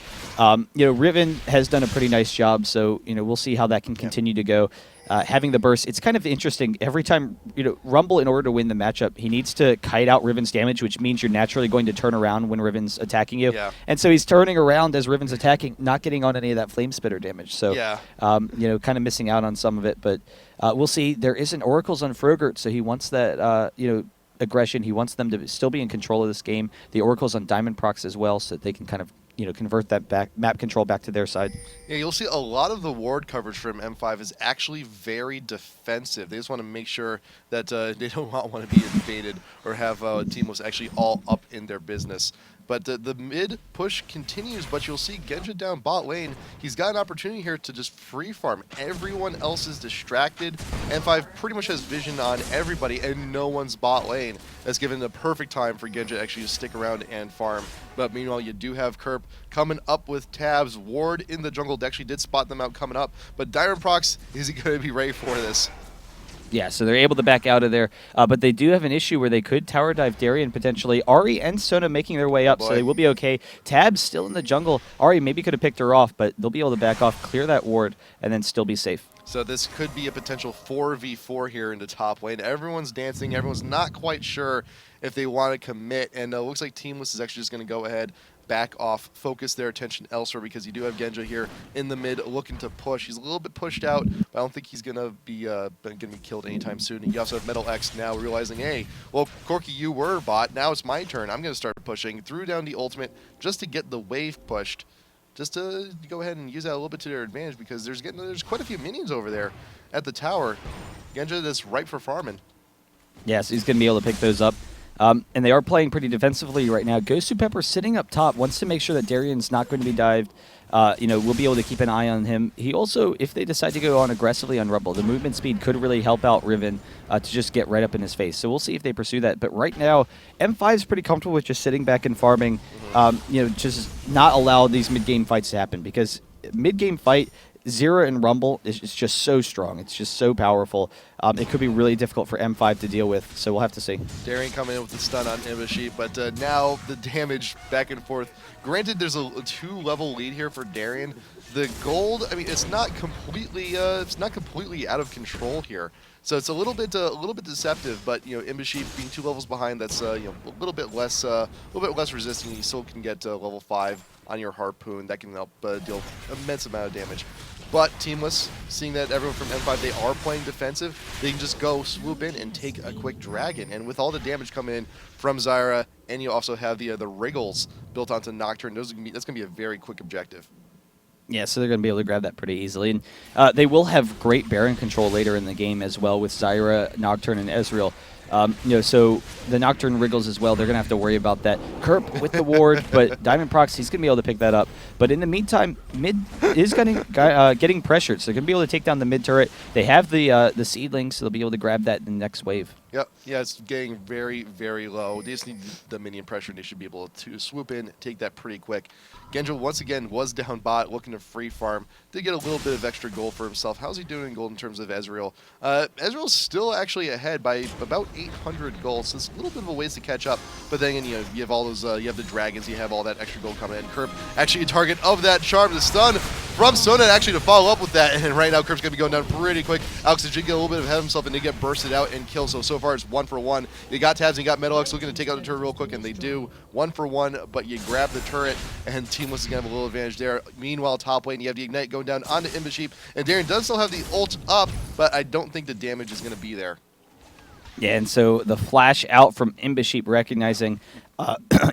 Riven has done a pretty nice job, so we'll see how that can continue to go. Having the burst, it's kind of interesting. Every time, Rumble, in order to win the matchup, he needs to kite out Riven's damage, which means you're naturally going to turn around when Riven's attacking you. Yeah. And so he's turning around as Riven's attacking, not getting on any of that Flame Spitter damage. So, kind of missing out on some of it. But we'll see. There isn't Oracles on Frogert, so he wants that, aggression. He wants them to still be in control of this game. The Oracle's on Diamond Prox as well, so that they can kind of convert that map control back to their side. Yeah, you'll see a lot of the ward coverage from M5 is actually very defensive. They just want to make sure that they don't want to be invaded or have Teamless actually all up in their business. But the mid push continues, but you'll see Genja down bot lane. He's got an opportunity here to just free farm. Everyone else is distracted. M5 pretty much has vision on everybody, and no one's bot lane. That's given the perfect time for Genja actually to stick around and farm. But meanwhile, you do have Kerp coming up with tabs. Ward in the jungle actually did spot them out coming up. But Diamond Prox, is he going to be ready for this? Yeah, so they're able to back out of there, but they do have an issue where they could tower dive Darien potentially. Ari and Sona making their way up, so they will be okay. Tab's still in the jungle. Ari maybe could have picked her off, but they'll be able to back off, clear that ward, and then still be safe. So this could be a potential 4v4 here in the top lane. Everyone's dancing. Everyone's not quite sure if they want to commit, and it looks like Teamless is actually just going to go ahead, back off, focus their attention elsewhere, because you do have Genja here in the mid looking to push. He's a little bit pushed out, but I don't think he's gonna be killed anytime soon. And you also have Metal X now realizing, hey, well, Corky, you were bot. Now it's my turn. I'm gonna start pushing. Threw down the ultimate just to get the wave pushed, just to go ahead and use that a little bit to their advantage, because there's quite a few minions over there at the tower. Genja that's ripe for farming. Yeah, so he's going to be able to pick those up. And they are playing pretty defensively right now. Ghost Pepper sitting up top wants to make sure that Darian's not going to be dived. We'll be able to keep an eye on him. He also, if they decide to go on aggressively on Rumble, the movement speed could really help out Riven to just get right up in his face. So we'll see if they pursue that. But right now, M5 is pretty comfortable with just sitting back and farming, just not allow these mid-game fights to happen, because mid-game fight, Zera and Rumble is just so strong. It's just so powerful. It could be really difficult for M5 to deal with, so we'll have to see. Darien coming in with the stun on Ibushi, but now the damage back and forth. Granted, there's a 2-level lead here for Darien. The gold, I mean, it's not completely out of control here. So it's a little bit deceptive, but Ibushi being 2 levels behind, that's a little bit less resistant. You still can get level 5 on your harpoon. That can help deal immense amount of damage. But Teamless, seeing that everyone from M5, they are playing defensive, they can just go swoop in and take a quick dragon. And with all the damage coming in from Zyra, and you also have the Wriggles built onto Nocturne, that's going to be a very quick objective. Yeah, so they're going to be able to grab that pretty easily. And they will have great Baron control later in the game as well with Zyra, Nocturne, and Ezreal. So the Nocturne Wriggles as well, they're going to have to worry about that. Kerp with the ward, but Diamond Prox, he's going to be able to pick that up. But in the meantime, mid is getting pressured, so they're going to be able to take down the mid turret. They have the seedlings, so they'll be able to grab that in the next wave. Yep, yeah, it's getting very, very low. They just need the minion pressure, and they should be able to swoop in, take that pretty quick. Genja, once again, was down bot, looking to free farm. Did get a little bit of extra gold for himself. How's he doing in gold in terms of Ezreal? Ezreal's still actually ahead by about 800 gold, so it's a little bit of a ways to catch up. But then you have all those, you have the dragons, you have all that extra gold coming in. Kerp actually a target of that charm, the stun from Sona actually to follow up with that. And right now, Kerp's going to be going down pretty quick. Alex did get a little bit ahead of himself and they get bursted out and killed. So far it's 1 for 1. You got Tabs and you got Metal X looking to take out the turret real quick, and they do 1 for 1, but you grab the turret, and Teamless is going to have a little advantage there. Meanwhile, top lane, you have the Ignite going down onto Imbusheep, and Darien does still have the ult up, but I don't think the damage is going to be there. Yeah, and so the flash out from Imbusheep, recognizing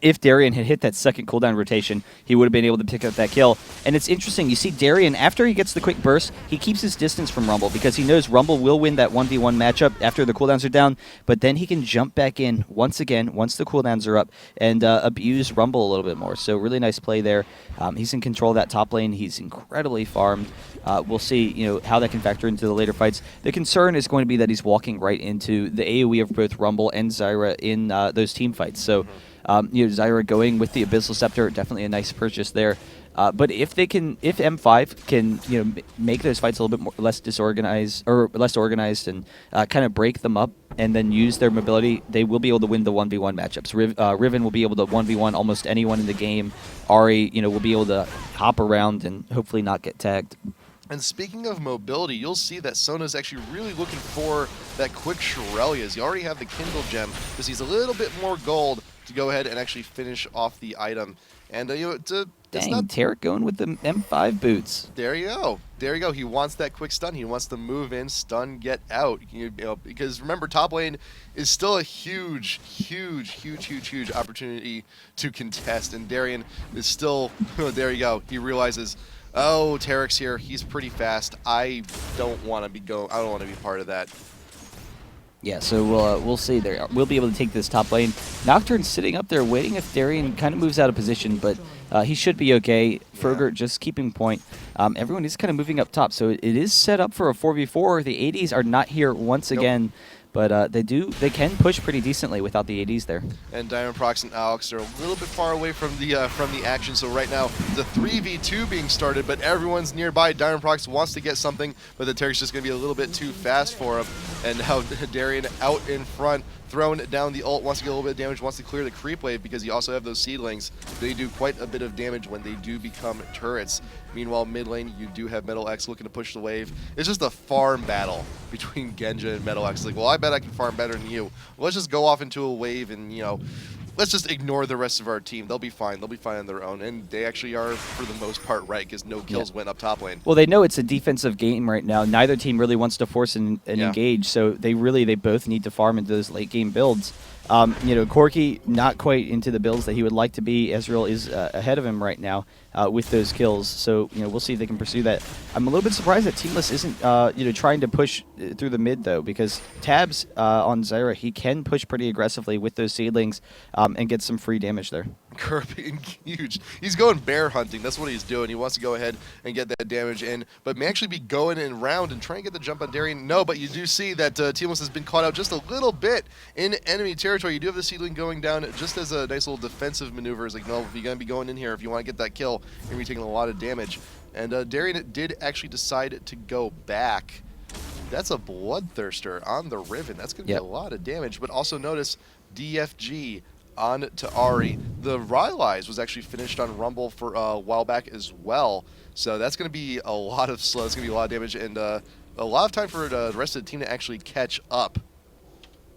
if Darien had hit that second cooldown rotation, he would have been able to pick up that kill. And it's interesting, you see Darien, after he gets the quick burst, he keeps his distance from Rumble because he knows Rumble will win that 1v1 matchup after the cooldowns are down, but then he can jump back in once again, once the cooldowns are up, and abuse Rumble a little bit more. So really nice play there. He's in control of that top lane. He's incredibly farmed. We'll see how that can factor into the later fights. The concern is going to be that he's walking right into the AoE of both Rumble and Zyra in those team fights. So Zyra going with the Abyssal Scepter, definitely a nice purchase there. But if M5 can make those fights a little bit less disorganized or less organized and kind of break them up and then use their mobility, they will be able to win the 1v1 matchups. Riven will be able to 1v1 almost anyone in the game. Ari, will be able to hop around and hopefully not get tagged. And speaking of mobility, you'll see that Sona's actually really looking for that quick Shurelias. You already have the Kindle Gem, because he's a little bit more gold to go ahead and actually finish off the item. And it's Dang, Tarek going with the M5 boots. There you go. There you go. He wants that quick stun. He wants to move in, stun, get out. Because remember, top lane is still a huge opportunity to contest. And Darien is still, there you go. He realizes, oh, Tarek's here. He's pretty fast. I don't want to be part of that. Yeah, so we'll see there. We'll be able to take this top lane. Nocturne's sitting up there waiting if Darien kind of moves out of position, but he should be okay. Frogger just keeping point. Everyone is kind of moving up top, so it is set up for a 4v4. The ADs are not here once again, but they can push pretty decently without the ADs there. And Diamond Prox and Alex are a little bit far away from the action, so right now the 3v2 being started, but everyone's nearby. Diamond Prox wants to get something, but the Tarek's just going to be a little bit too fast for him. And now Darian out in front, throwing down the ult, wants to get a little bit of damage, wants to clear the creep wave because you also have those seedlings. They do quite a bit of damage when they do become turrets. Meanwhile, mid lane, you do have Metal X looking to push the wave. It's just a farm battle between Genja and Metal X. It's like, well, I bet I can farm better than you. Let's just go off into a wave and, you know, let's just ignore the rest of our team. They'll be fine. They'll be fine on their own. And they actually are, for the most part, right, because no kills went up top lane. Well, they know it's a defensive game right now. Neither team really wants to force and engage, so they both need to farm into those late game builds. You know, Corki not quite into the builds that he would like to be. Ezreal is ahead of him right now with those kills, so you know we'll see if they can pursue that. I'm a little bit surprised that Teamless isn't you know trying to push through the mid though, because Tabs on Zyra, he can push pretty aggressively with those seedlings and get some free damage there. Kerr being huge. He's going bear hunting. That's what he's doing. He wants to go ahead and get that damage in, but may actually be going in round and trying to get the jump on Darian. No, but you do see that Teamless has been caught out just a little bit in enemy territory. You do have the seedling going down just as a nice little defensive maneuver. It's like, no, if you're going to be going in here, if you want to get that kill, you're going to be taking a lot of damage. And Darian did actually decide to go back. That's a Bloodthirster on the Riven. That's going to be a lot of damage, but also notice DFG on to Ahri. The Rylai's was actually finished on Rumble for a while back as well, so that's going to be a lot of slow. It's going to be a lot of damage and a lot of time for the rest of the team to actually catch up.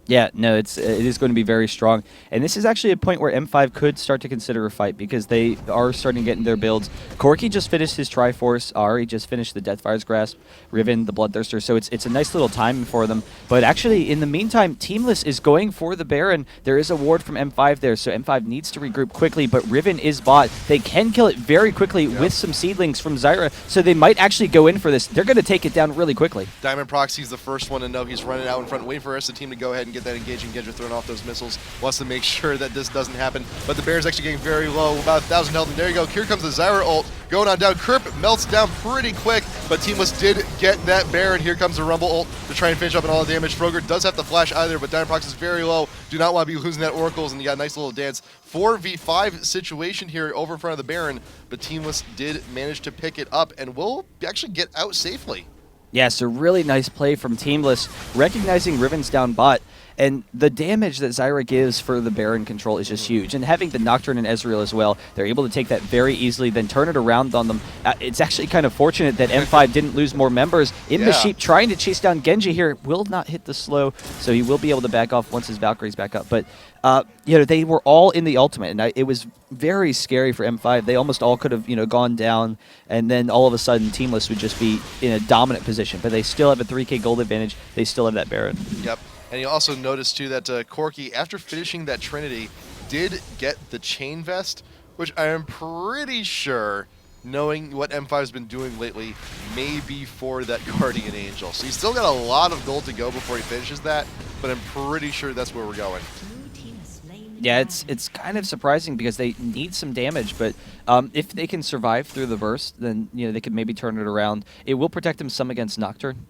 Yeah, no, it is going to be very strong. And this is actually a point where M5 could start to consider a fight because they are starting to get in their builds. Corki just finished his Triforce. Ahri just finished the Deathfire's Grasp. Riven, the Bloodthirster. So it's a nice little time for them. But actually, in the meantime, Teamless is going for the Baron. There is a ward from M5 there, so M5 needs to regroup quickly. But Riven is bot. They can kill it very quickly with some seedlings from Zyra. So they might actually go in for this. They're going to take it down really quickly. Diamond Proxy's the first one to know. He's running out in front, waiting for the rest of the team to go ahead and get that engaging Genja throwing off those missiles. Wants to make sure that this doesn't happen. But the Baron's actually getting very low, about 1,000 health. And there you go. Here comes the Zyra ult going on down. Kerp melts down pretty quick, but Teamless did get that Baron. Here comes the Rumble ult to try and finish up on all the damage. Frogger does have to flash either, but Diamond Proxy is very low. Do not want to be losing that Oracles, and you got a nice little dance. 4v5 situation here over in front of the Baron, but Teamless did manage to pick it up and will actually get out safely. Yeah, so really nice play from Teamless, recognizing Riven's down bot. And the damage that Zyra gives for the Baron control is just huge. And having the Nocturne and Ezreal as well, they're able to take that very easily, then turn it around on them. It's actually kind of fortunate that M5 didn't lose more members. Sheep trying to chase down Genji here will not hit the slow, so he will be able to back off once his Valkyrie's back up. But you know, they were all in the ultimate, and it was very scary for M5. They almost all could have, you know, gone down, and then all of a sudden Teamless would just be in a dominant position. But they still have a 3k gold advantage. They still have that Baron. Yep. And you also notice, too, that Corki, after finishing that Trinity, did get the Chain Vest, which I am pretty sure, knowing what M5 has been doing lately, may be for that Guardian Angel. So he's still got a lot of gold to go before he finishes that, but I'm pretty sure that's where we're going. Yeah, it's kind of surprising because they need some damage, but if they can survive through the burst, then you know they could maybe turn it around. It will protect them some against Nocturne.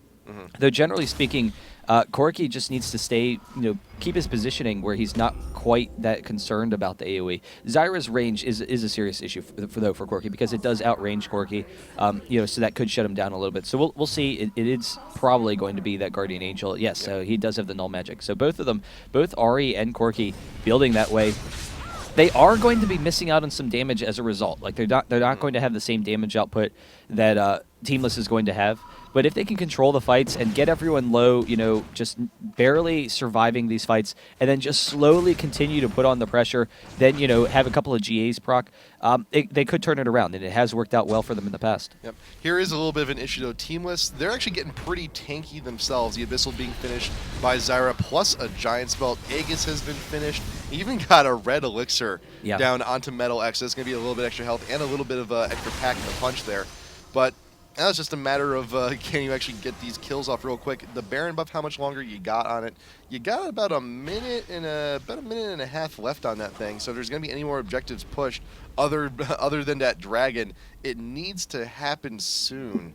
Though generally speaking, Corki just needs to stay, you know, keep his positioning where he's not quite that concerned about the AoE. Zyra's range is a serious issue for Corki because it does outrange Corki, you know, so that could shut him down a little bit. So we'll see. It is probably going to be that Guardian Angel. Yes, so he does have the null magic. So both of them, both Ahri and Corki, building that way. They are going to be missing out on some damage as a result. Like they're not going to have the same damage output that Teamless is going to have. But if they can control the fights and get everyone low, you know, just barely surviving these fights, and then just slowly continue to put on the pressure, then, you know, have a couple of GAs proc, they could turn it around, and it has worked out well for them in the past. Yep. Here is a little bit of an issue, though. Teamless, they're actually getting pretty tanky themselves. The Abyssal being finished by Zyra, plus a Giant Spell. Aegis has been finished. Even got a red elixir down onto Metal X. That's going to be a little bit extra health and a little bit of extra pack in the punch there. But now it's just a matter of can you actually get these kills off real quick. The Baron buff, how much longer you got on it? You got about a minute and a half left on that thing. So if there's going to be any more objectives pushed other than that dragon, it needs to happen soon.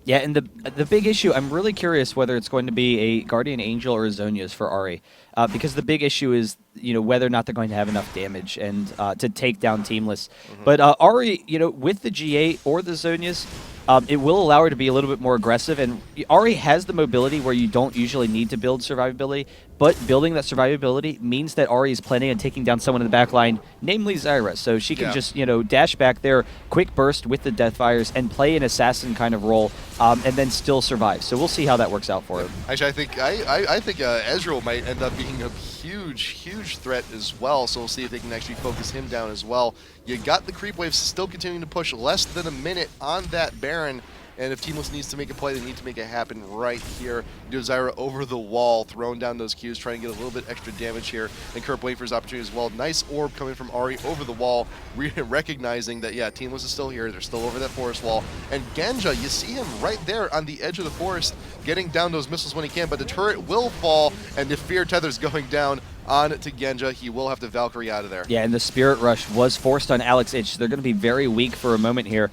Yeah, and the big issue, I'm really curious whether it's going to be a Guardian Angel or a Zhonya's for Ahri. Because the big issue is, you know, whether or not they're going to have enough damage and to take down Teamless. But Ahri, you know, with the G8 or the Zhonya's, it will allow her to be a little bit more aggressive. And Ari has the mobility where you don't usually need to build survivability, but building that survivability means that Ari is planning on taking down someone in the back line, namely Zyra. So she can just, dash back there, quick burst with the Deathfires, and play an assassin kind of role, and then still survive. So we'll see how that works out for her. Actually, I think Ezreal might end up being a huge threat as well. So we'll see if they can actually focus him down as well. You got the creep waves still continuing to push less than a minute on that Baron. And if Teamless needs to make a play, they need to make it happen right here. Zyra over the wall, throwing down those Qs, trying to get a little bit extra damage here. And Kerp waiting for his opportunity as well. Nice orb coming from Ari over the wall, recognizing that, yeah, Teamless is still here. They're still over that forest wall. And Genja, you see him right there on the edge of the forest, getting down those missiles when he can. But the turret will fall, and the Fear Tether's going down on to Genja. He will have to Valkyrie out of there. Yeah, and the Spirit Rush was forced on Alex Ich. They're going to be very weak for a moment here.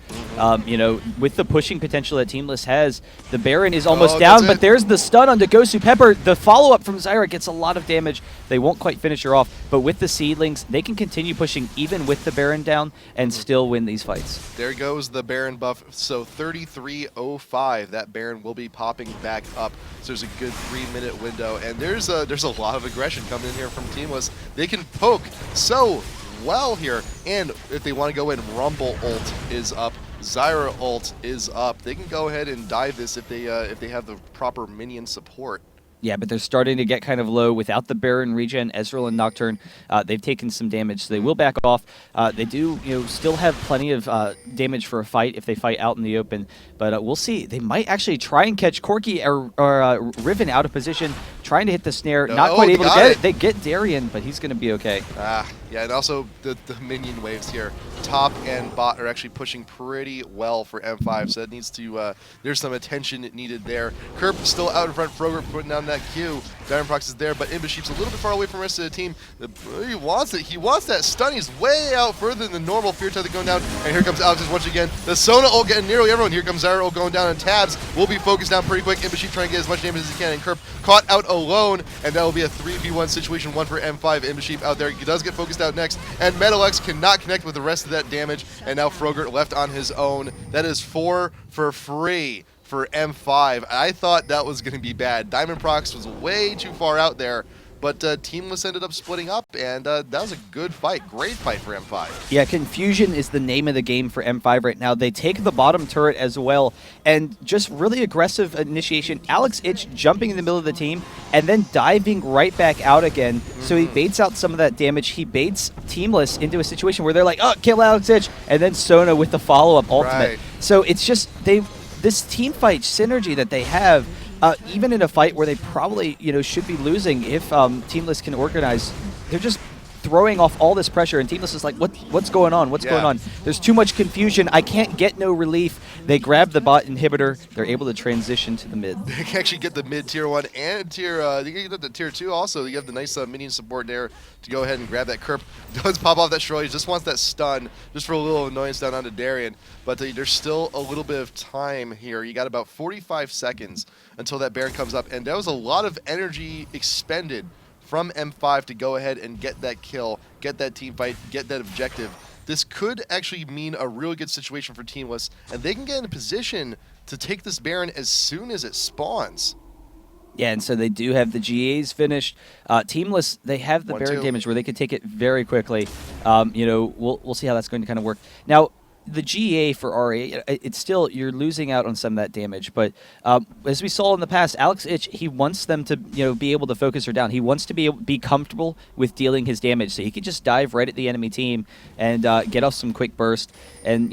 With the pushing potential that Teamless has, the Baron is almost down, but there's the stun on Gosu Pepper. The follow-up from Zyra gets a lot of damage. They won't quite finish her off, but with the Seedlings, they can continue pushing even with the Baron down and still win these fights. There goes the Baron buff. So 33:05, that Baron will be popping back up. So there's a good 3-minute window, and there's a lot of aggression coming in here from Teamless. They can poke so well here, and if they want to go in, Rumble ult is up, Zyra ult is up. They can go ahead and dive this if they have the proper minion support. Yeah, but they're starting to get kind of low without the Baron regen. Ezreal and Nocturne, they've taken some damage, so they will back off. They do, still have plenty of damage for a fight if they fight out in the open. But we'll see. They might actually try and catch Corki or Riven out of position, trying to hit the snare. Not quite able to get it. They get Darien, but he's going to be okay. Yeah, and also the minion waves here. Top and bot are actually pushing pretty well for M5, so that needs to, there's some attention needed there. Kerp still out in front, Frogger putting down that Q. Diamondprox is there, but Imbaship's a little bit far away from the rest of the team. He wants it. He wants that stun. He's way out further than normal. Fear Tether going down, and here comes Alex once again. The Sona ult getting nearly everyone. Here comes Zyra ult going down, and Tabs will be focused down pretty quick. Imbaship trying to get as much damage as he can, and Kerp caught out alone, and that will be a 3v1 situation, one for M5. Imbaship out there. He does get focused out next, and Metalex cannot connect with the rest of that damage, and now Frogger left on his own. That is 4 for free for M5. I thought that was going to be bad. Diamondprox was way too far out there, but Teamless ended up splitting up, and that was a good fight. Great fight for M5. Yeah, confusion is the name of the game for M5 right now. They take the bottom turret as well, and just really aggressive initiation. Alex Ich jumping in the middle of the team, and then diving right back out again. So he baits out some of that damage. He baits Teamless into a situation where they're like, oh, kill Alex Ich, and then Sona with the follow-up ultimate. Right. So it's just, this team fight synergy that they have, even in a fight where they probably should be losing, if Teamless can organize, they're just throwing off all this pressure, and Teamless is like, what's going on? What's going on? There's too much confusion. I can't get no relief. They grab the bot inhibitor. They're able to transition to the mid. They can actually get the mid tier 1 and tier, they can get the tier 2 also. You have the nice minion support there to go ahead and grab that. Kerp does pop off that Shroy. He just wants that stun just for a little annoyance down onto Darien. But there's still a little bit of time here. You got about 45 seconds until that Baron comes up, and there was a lot of energy expended from M5 to go ahead and get that kill, get that team fight, get that objective. This could actually mean a really good situation for Teamless, and they can get in a position to take this Baron as soon as it spawns. Yeah, and so they do have the GAs finished. Teamless, they have the Baron damage where they could take it very quickly. We'll see how that's going to kind of work. Now, the GA for RA, it's still, you're losing out on some of that damage, but as we saw in the past, Alex Ich, he wants them to be able to focus her down. He wants to be comfortable with dealing his damage, so he could just dive right at the enemy team and get off some quick burst and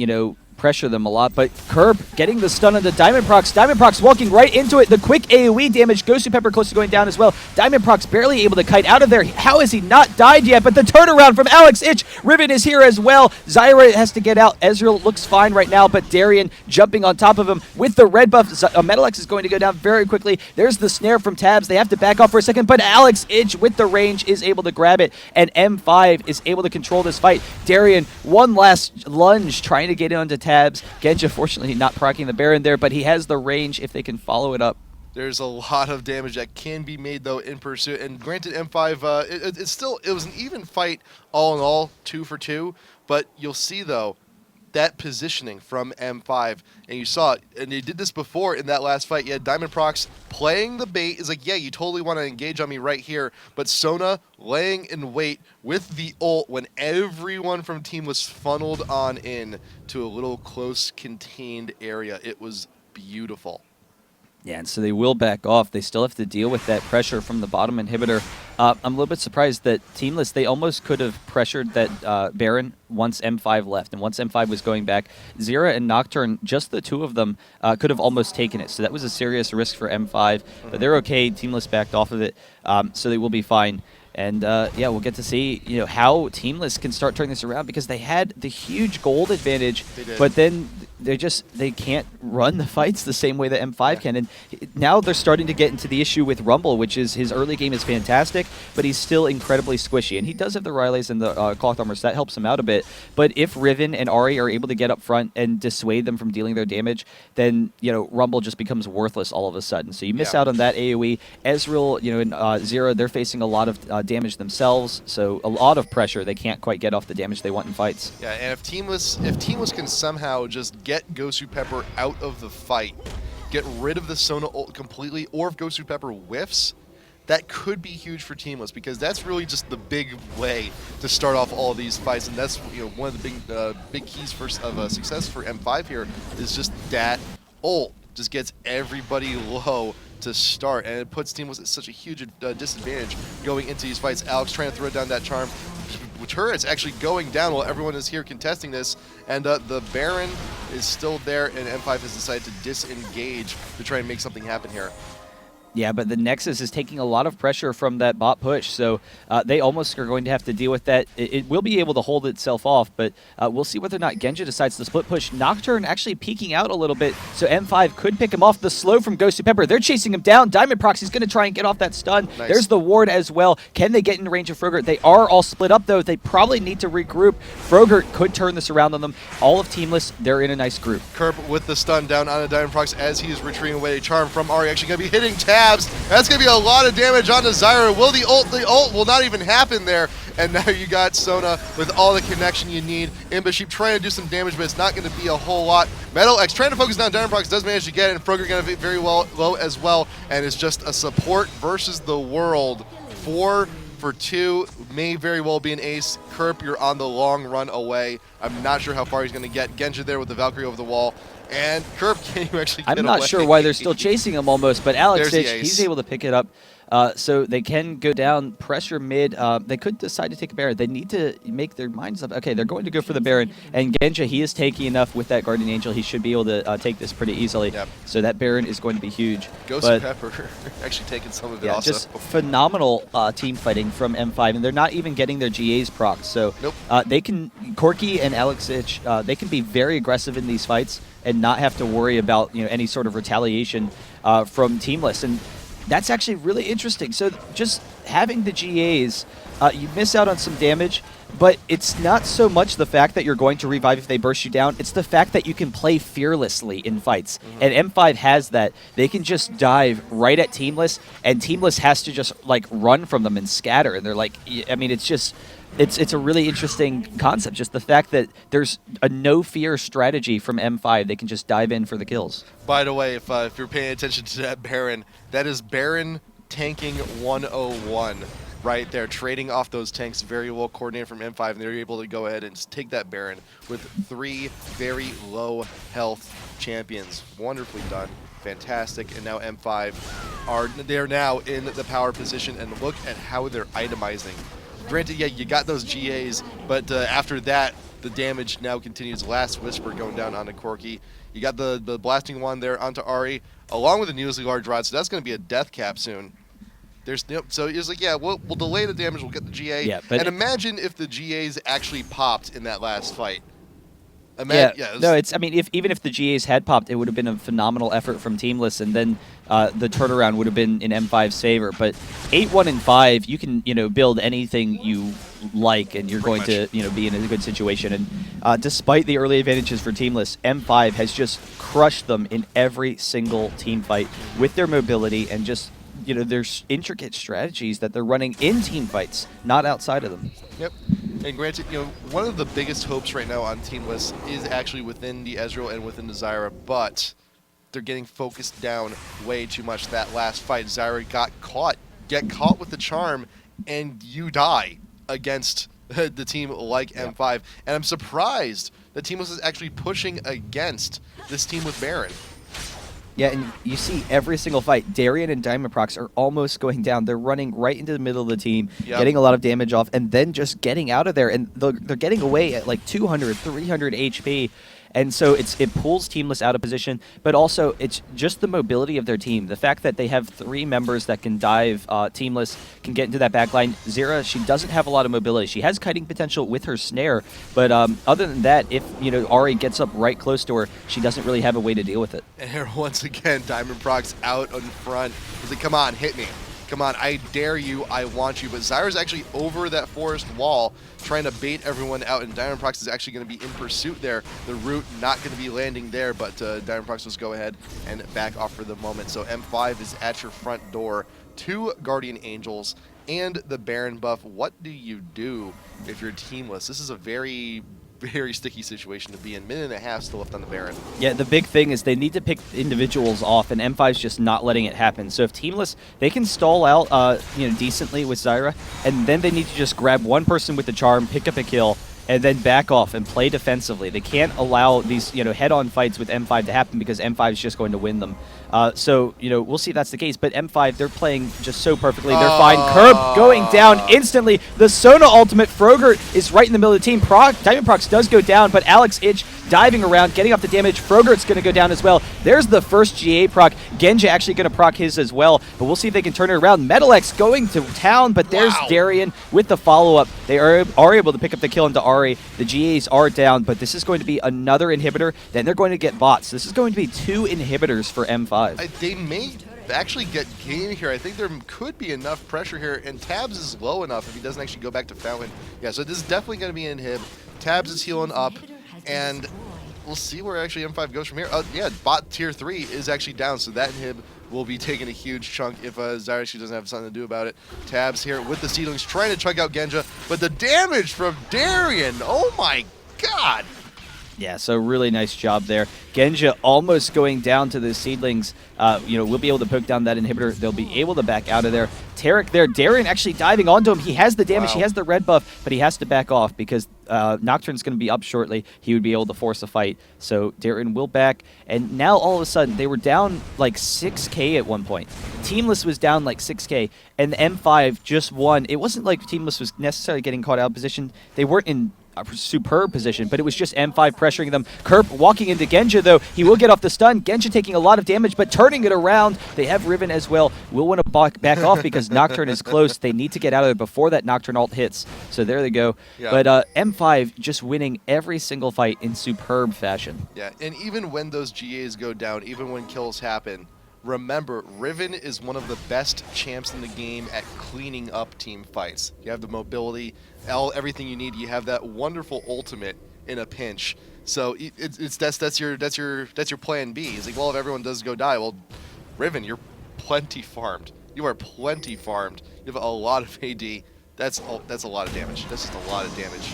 pressure them a lot. But Kerb getting the stun on the Diamondprox. Diamondprox walking right into it. The quick AoE damage. Gosu Pepper close to going down as well. Diamondprox barely able to kite out of there. How has he not died yet? But the turnaround from Alex Ich. Riven is here as well. Zyra has to get out. Ezreal looks fine right now, but Darien jumping on top of him with the red buff. Metalex is going to go down very quickly. There's the snare from Tabs. They have to back off for a second, but Alex Ich with the range is able to grab it, and M5 is able to control this fight. Darien, one last lunge trying to get in onto Tabs. Genja fortunately not proccing the Baron there, but he has the range if they can follow it up. There's a lot of damage that can be made though in pursuit, and granted M5, it was an even fight all in all, 2 for 2, but you'll see though, that positioning from M5, and you saw it, and they did this before in that last fight. You had Diamond Prox playing the bait, is like, yeah, you totally want to engage on me right here, but Sona laying in wait with the ult when everyone from Teamless funneled on in to a little close contained area. It was beautiful. Yeah, and so they will back off. They still have to deal with that pressure from the bottom inhibitor. I'm a little bit surprised that Teamless, they almost could have pressured that Baron once M5 left. And once M5 was going back, Zera and Nocturne, just the two of them, could have almost taken it. So that was a serious risk for M5. But they're okay. Teamless backed off of it, so they will be fine. And yeah, we'll get to see how Teamless can start turning this around, because they had the huge gold advantage, but then they can't run the fights the same way that M5 can. And now they're starting to get into the issue with Rumble, which is his early game is fantastic, but he's still incredibly squishy. And he does have the Rileys and the cloth armor, so that helps him out a bit. But if Riven and Ahri are able to get up front and dissuade them from dealing their damage, then Rumble just becomes worthless all of a sudden. So you miss out on that AoE. Ezreal, and Zera, they're facing a lot of damage themselves, so a lot of pressure. They can't quite get off the damage they want in fights. Yeah, and if Teamless can somehow just get Gosu Pepper out of the fight, get rid of the Sona ult completely, or if Gosu Pepper whiffs, that could be huge for Teamless, because that's really just the big way to start off all these fights, and that's one of the big keys of success for M5 here is just that ult just gets everybody low to start, and it puts Teamless at such a huge disadvantage going into these fights. Alex trying to throw down that charm. Turret's actually going down while everyone is here contesting this, and the Baron is still there, and M5 has decided to disengage to try and make something happen here. Yeah, but the Nexus is taking a lot of pressure from that bot push, so they almost are going to have to deal with that. It will be able to hold itself off, but we'll see whether or not Genja decides to split push. Nocturne actually peeking out a little bit, so M5 could pick him off. The slow from Gosu Pepper, they're chasing him down. Diamond Proxy's going to try and get off that stun. Nice. There's the ward as well. Can they get in range of Frogurt? They are all split up, though. They probably need to regroup. Frogurt could turn this around on them. All of Teamless, they're in a nice group. Kerp with the stun down on a Diamond Prox as he is retreating away. Charm from Ahri actually going to be hitting tabs. That's going to be a lot of damage on Zyra. Will the ult will not even happen there. And now you got Sona with all the connection you need. Imbasheep trying to do some damage, but it's not going to be a whole lot. Metal X trying to focus down Diamond Prox, does manage to get it, and Frogurt going to be very low as well. And it's just a support versus the world. 4 for 2, may very well be an ace. Kerp, you're on the long run away. I'm not sure how far he's going to get. Genja there with the Valkyrie over the wall. And Kerp, can you actually get I'm not away? sure why they're still chasing him almost, but Alex There's Ditch, he's able to pick it up. So they can go down, pressure mid. They could decide to take a Baron. They need to make their minds up. Okay, they're going to go for the Baron. And Genja, he is taking enough with that Guardian Angel. He should be able to take this pretty easily. Yep. So that Baron is going to be huge. Ghost Pepper actually taking some of it also. Just phenomenal team fighting from M5. And they're not even getting their GAs procs. So they can, Corki and Alex Ditch, they can be very aggressive in these fights and not have to worry about any sort of retaliation from Teamless. And that's actually really interesting. So just having the GAs, you miss out on some damage, but it's not so much the fact that you're going to revive if they burst you down. It's the fact that you can play fearlessly in fights. And M5 has that. They can just dive right at Teamless, and Teamless has to just run from them and scatter. And they're like, I mean, it's just... It's a really interesting concept, just the fact that there's a no-fear strategy from M5. They can just dive in for the kills. By the way, if you're paying attention to that Baron, that is Baron tanking 101 right there, trading off those tanks, very well coordinated from M5, and they're able to go ahead and take that Baron with 3 very low health champions. Wonderfully done. Fantastic. And now M5 they're now in the power position, and look at how they're itemizing. Granted, yeah, you got those GAs, but after that, the damage now continues. Last Whisper going down onto Corki. You got the blasting one there onto Ahri, along with the needlessly large rod, so that's going to be a death cap soon. So it's like, yeah, we'll delay the damage, we'll get the GA. Yeah, and imagine if the GAs actually popped in that last fight. I mean, even if the GAs had popped, it would have been a phenomenal effort from Teamless, and then the turnaround would have been in M5's favor. But 8-1 and 5, you can build anything you like, and you're going to be in a good situation. And despite the early advantages for Teamless, M5 has just crushed them in every single team fight with their mobility and just there's intricate strategies that they're running in team fights, not outside of them. Yep. And granted, one of the biggest hopes right now on Teamless is actually within the Ezreal and within the Zyra, but they're getting focused down way too much. That last fight, Zyra get caught with the charm, and you die against the team like M5. And I'm surprised that Teamless is actually pushing against this team with Baron. Yeah, and you see every single fight, Darien and Diamondprox are almost going down. They're running right into the middle of the team, getting a lot of damage off, and then just getting out of there. And they're getting away at like 200, 300 HP. And so it pulls Teamless out of position, but also it's just the mobility of their team. The fact that they have 3 members that can dive, Teamless can get into that backline. Zira, she doesn't have a lot of mobility. She has kiting potential with her snare, but other than that, if Ahri gets up right close to her, she doesn't really have a way to deal with it. And here once again, Diamondprox out in front. He's like, come on, hit me. Come on, I dare you, I want you. But Zyra's actually over that forest wall trying to bait everyone out, and Diamondprox is actually going to be in pursuit there. The root not going to be landing there, but Diamondprox will go ahead and back off for the moment. So M5 is at your front door. 2 Guardian Angels and the Baron buff. What do you do if you're Teamless? This is a very sticky situation to be in. Minute and a half still left on the Baron. Yeah, the big thing is they need to pick individuals off, and M5's just not letting it happen. So if Teamless, they can stall out decently with Zyra, and then they need to just grab one person with the charm, pick up a kill, and then back off and play defensively. They can't allow these head-on fights with M5 to happen because M5 is just going to win them. So we'll see if that's the case. But M5, they're playing just so perfectly. They're fine. Curb going down instantly. The Sona ultimate. Frogurt is right in the middle of the team. Diamondprox does go down, but Alex Ich diving around, getting off the damage. Frogurt's going to go down as well. There's the first GA proc. Genja actually going to proc his as well, but we'll see if they can turn it around. Metalex going to town, but there's Darien with the follow-up. They are able to pick up the kill into Ahri. The GAs are down, but this is going to be another inhibitor. Then they're going to get bots. This is going to be 2 inhibitors for M5. They may actually get game here. I think there could be enough pressure here, and Tabs is low enough if he doesn't actually go back to Fountain. Yeah, so this is definitely going to be an inhib. Tabs is healing up, and we'll see where actually M5 goes from here. Yeah, bot tier 3 is actually down, so that inhib will be taking a huge chunk if Zyra actually doesn't have something to do about it. Tabs here with the Seedlings trying to chunk out Genja, but the damage from Darien, oh my god! Yeah, so really nice job there. Genja almost going down to the Seedlings. We'll be able to poke down that inhibitor. They'll be able to back out of there. Tarek there. Darien actually diving onto him. He has the damage. He has the red buff, but he has to back off because Nocturne's going to be up shortly. He would be able to force a fight. So Darien will back. And now all of a sudden, they were down like 6K at one point. Teamless was down like 6K, and the M5 just won. It wasn't like Teamless was necessarily getting caught out of position. They weren't in a superb position, but it was just M5 pressuring them. Kerp walking into Genja, though. He will get off the stun. Genja taking a lot of damage, but turning it around. They have Riven as well. We'll want to back off because Nocturne is close. They need to get out of there before that Nocturne ult hits. So there they go. Yeah. But M5 just winning every single fight in superb fashion. Yeah, and even when those GAs go down, even when kills happen, remember, Riven is one of the best champs in the game at cleaning up team fights. You have the mobility, everything you need. You have that wonderful ultimate in a pinch. So that's your plan B. It's like, well, if everyone does go die, well, Riven, you're plenty farmed. You are plenty farmed. You have a lot of AD. That's a lot of damage. That's just a lot of damage.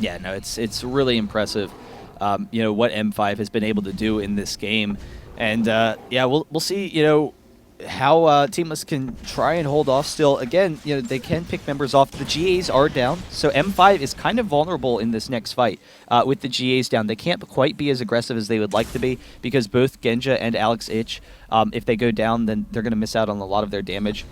Yeah, no, it's really impressive. What M5 has been able to do in this game. And yeah, we'll see, how Teamless can try and hold off still. Again, they can pick members off. The GAs are down, so M5 is kind of vulnerable in this next fight with the GAs down. They can't quite be as aggressive as they would like to be because both Genja and Alex Ich, if they go down, then they're going to miss out on a lot of their damage.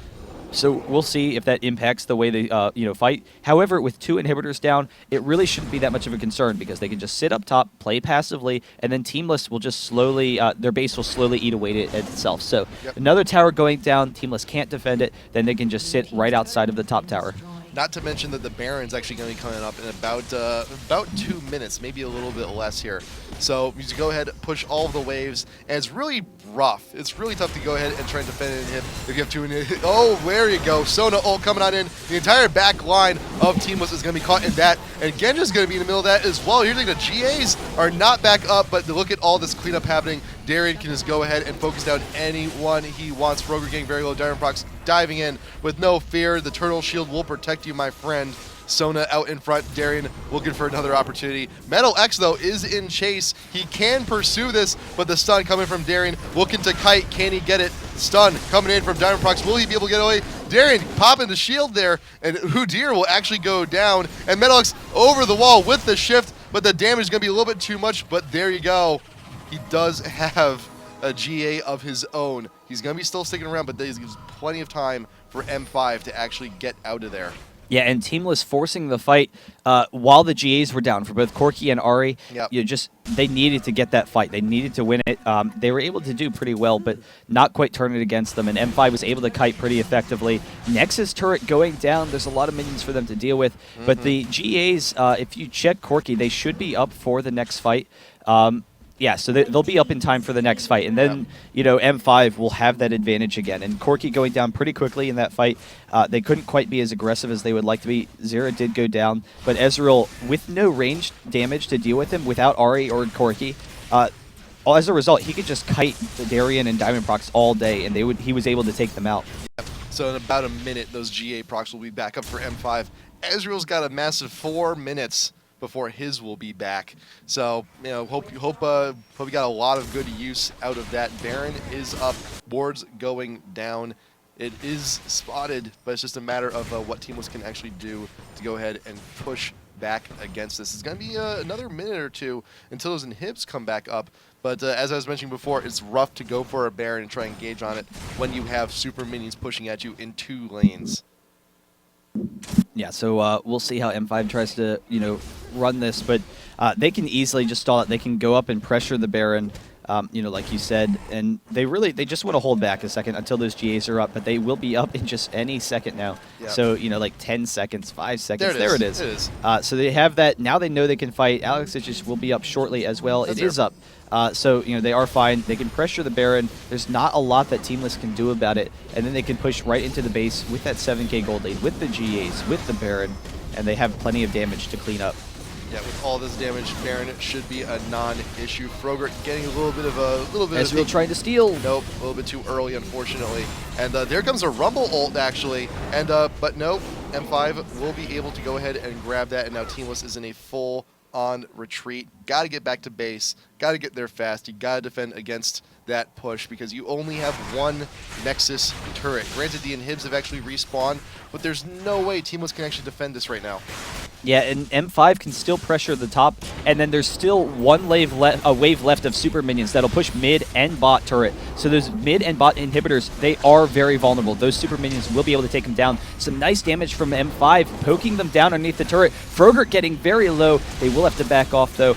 So we'll see if that impacts the way they fight. However, with 2 inhibitors down, it really shouldn't be that much of a concern because they can just sit up top, play passively, and then Teamless will just slowly, their base will slowly eat away at itself. So another tower going down, Teamless can't defend it, then they can just sit right outside of the top tower. Not to mention that the Baron's actually going to be coming up in about 2 minutes, maybe a little bit less here. So you just go ahead, push all of the waves, and it's really rough. It's really tough to go ahead and try and defend it and hit if you have 2 inhibitors. Oh, there you go. Sona ult coming on in. The entire back line of Teamless is going to be caught in that, and Genja's going to be in the middle of that as well. You're thinking the GAs are not back up, but look at all this cleanup happening. Darien can just go ahead and focus down anyone he wants. Frogger getting very low. Diamondprox diving in with no fear. The turtle shield will protect you, my friend. Sona out in front. Darian looking for another opportunity. Metal X, though, is in chase. He can pursue this, but the stun coming from Darian. Looking to kite. Can he get it? Stun coming in from Diamond Prox. Will he be able to get away? Darian popping the shield there, and Udyr will actually go down. And Metal X over the wall with the shift, but the damage is going to be a little bit too much. But there you go. He does have a GA of his own. He's going to be still sticking around, but there's plenty of time for M5 to actually get out of there. Yeah, and Teamless forcing the fight while the GAs were down for both Corki and Ari. Yep. They needed to get that fight. They needed to win it. They were able to do pretty well, but not quite turn it against them. And M5 was able to kite pretty effectively. Nexus turret going down. There's a lot of minions for them to deal with. But the GAs, if you check Corki, they should be up for the next fight. Yeah, so they'll be up in time for the next fight. And then, M5 will have that advantage again. And Corki going down pretty quickly in that fight. They couldn't quite be as aggressive as they would like to be. Zera did go down. But Ezreal, with no ranged damage to deal with him, without Ari or Corki, as a result, he could just kite Darian and Diamond Prox all day, and he was able to take them out. Yep. So in about a minute, those GA procs will be back up for M5. Ezreal's got a massive 4 minutes before his will be back. So, hope you got a lot of good use out of that. Baron is up, wards going down. It is spotted, but it's just a matter of what Teamless can actually do to go ahead and push back against this. It's going to be another minute or two until those inhibs come back up. But as I was mentioning before, it's rough to go for a Baron and try and engage on it when you have super minions pushing at you in 2 lanes. Yeah, so we'll see how M5 tries to, run this, but they can easily just stall it. They can go up and pressure the Baron, like you said, and they just want to hold back a second until those GAs are up, but they will be up in just any second now. Yep. So, like 10 seconds, 5 seconds. There it is. So they have that. Now they know they can fight. Alex just will be up shortly as well. It is up. So, they are fine. They can pressure the Baron. There's not a lot that Teamless can do about it. And then they can push right into the base with that 7k gold lead, with the GAs, with the Baron, and they have plenty of damage to clean up. Yeah, with all this damage, Baron should be a non-issue. Frogurt getting a little bit Ezreal trying to steal. Nope, a little bit too early, unfortunately. And there comes a Rumble ult, actually. And but nope, M5 will be able to go ahead and grab that. And now Teamless is in a full-on retreat. Got to get back to base. Got to get there fast. You got to defend against that push because you only have 1 Nexus turret. Granted, the inhibs have actually respawned, but there's no way Teamless can actually defend this right now. Yeah, and M5 can still pressure the top, and then there's still one wave left of super minions that'll push mid and bot turret. So those mid and bot inhibitors, they are very vulnerable. Those super minions will be able to take them down. Some nice damage from M5, poking them down underneath the turret. Frogurt getting very low. They will have to back off, though.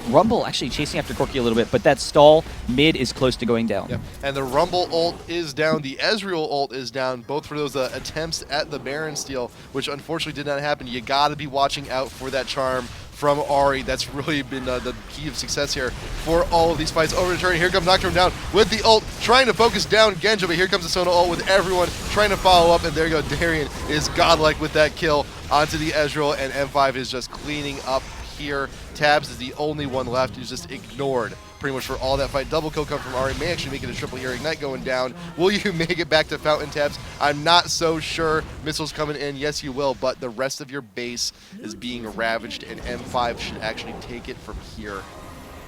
Rumble actually chasing after Corki a little bit, but that stall mid is close to going down. Yep. And the Rumble ult is down. The Ezreal ult is down, both for those attempts at the Baron steal, which unfortunately did not happen. You got to be watching out for that charm from Ari. That's really been the key of success here for all of these fights. Over the turn, here comes Nocturne down with the ult, trying to focus down Genja, but here comes the Sona ult with everyone trying to follow up, and there you go. Darian is godlike with that kill onto the Ezreal, and M5 is just cleaning up here. Tabs is the only one left who's just ignored pretty much for all that fight. Double kill come from Ari. May actually make it a triple here. Ignite going down. Will you make it back to Fountain Tabs? I'm not so sure. Missiles coming in. Yes, you will, but the rest of your base is being ravaged, and M5 should actually take it from here.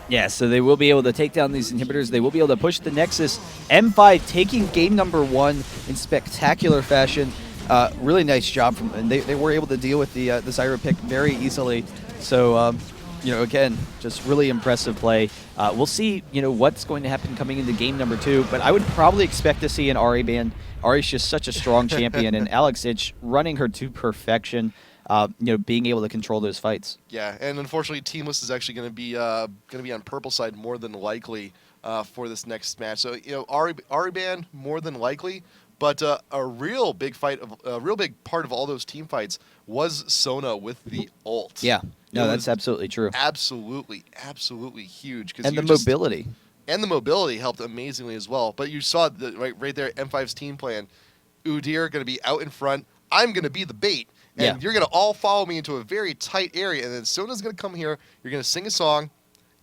Yeah, so they will be able to take down these inhibitors. They will be able to push the Nexus. M5 taking game number 1 in spectacular fashion. Really nice job from them. They were able to deal with the Zyra pick very easily. So, again, just really impressive play. We'll see, what's going to happen coming into game number 2, but I would probably expect to see an Ari ban. Ari's just such a strong champion, and Alex Ich running her to perfection, being able to control those fights. Yeah, and unfortunately, Teamless is actually going to be on purple side more than likely for this next match. So, Ari ban more than likely. But a real big part of all those team fights was Sona with the ult. Yeah, no, that's absolutely true. Absolutely huge. And the mobility. And the mobility helped amazingly as well. But you saw right there, M5's team plan. Udyr going to be out in front. I'm going to be the bait. And you're going to all follow me into a very tight area. And then Sona's going to come here. You're going to sing a song.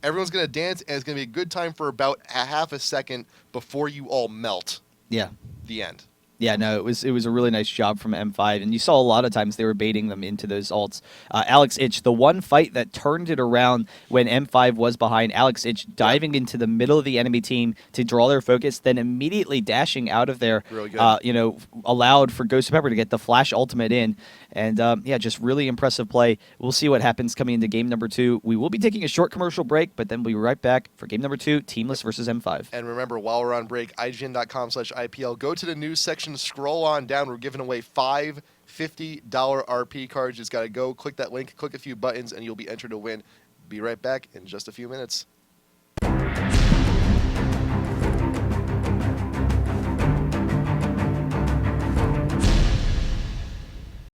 Everyone's going to dance. And it's going to be a good time for about a half a second before you all melt. Yeah. The end. Yeah, no, it was a really nice job from M5, and you saw a lot of times they were baiting them into those ults. Alex Itch, the one fight that turned it around when M5 was behind, Alex Itch diving into the middle of the enemy team to draw their focus, then immediately dashing out of there, Really good. allowed for Ghost Pepper to get the flash ultimate in, and yeah, just really impressive play. We'll see what happens coming into game number 2. We will be taking a short commercial break, but then we'll be right back for game number 2, Teamless versus M5. And remember, while we're on break, IGN.com/IPL. Go to the news section, scroll on down. We're giving away 5 $50 RP cards. Just got to go, click that link, click a few buttons, and you'll be entered to win. Be right back in just a few minutes.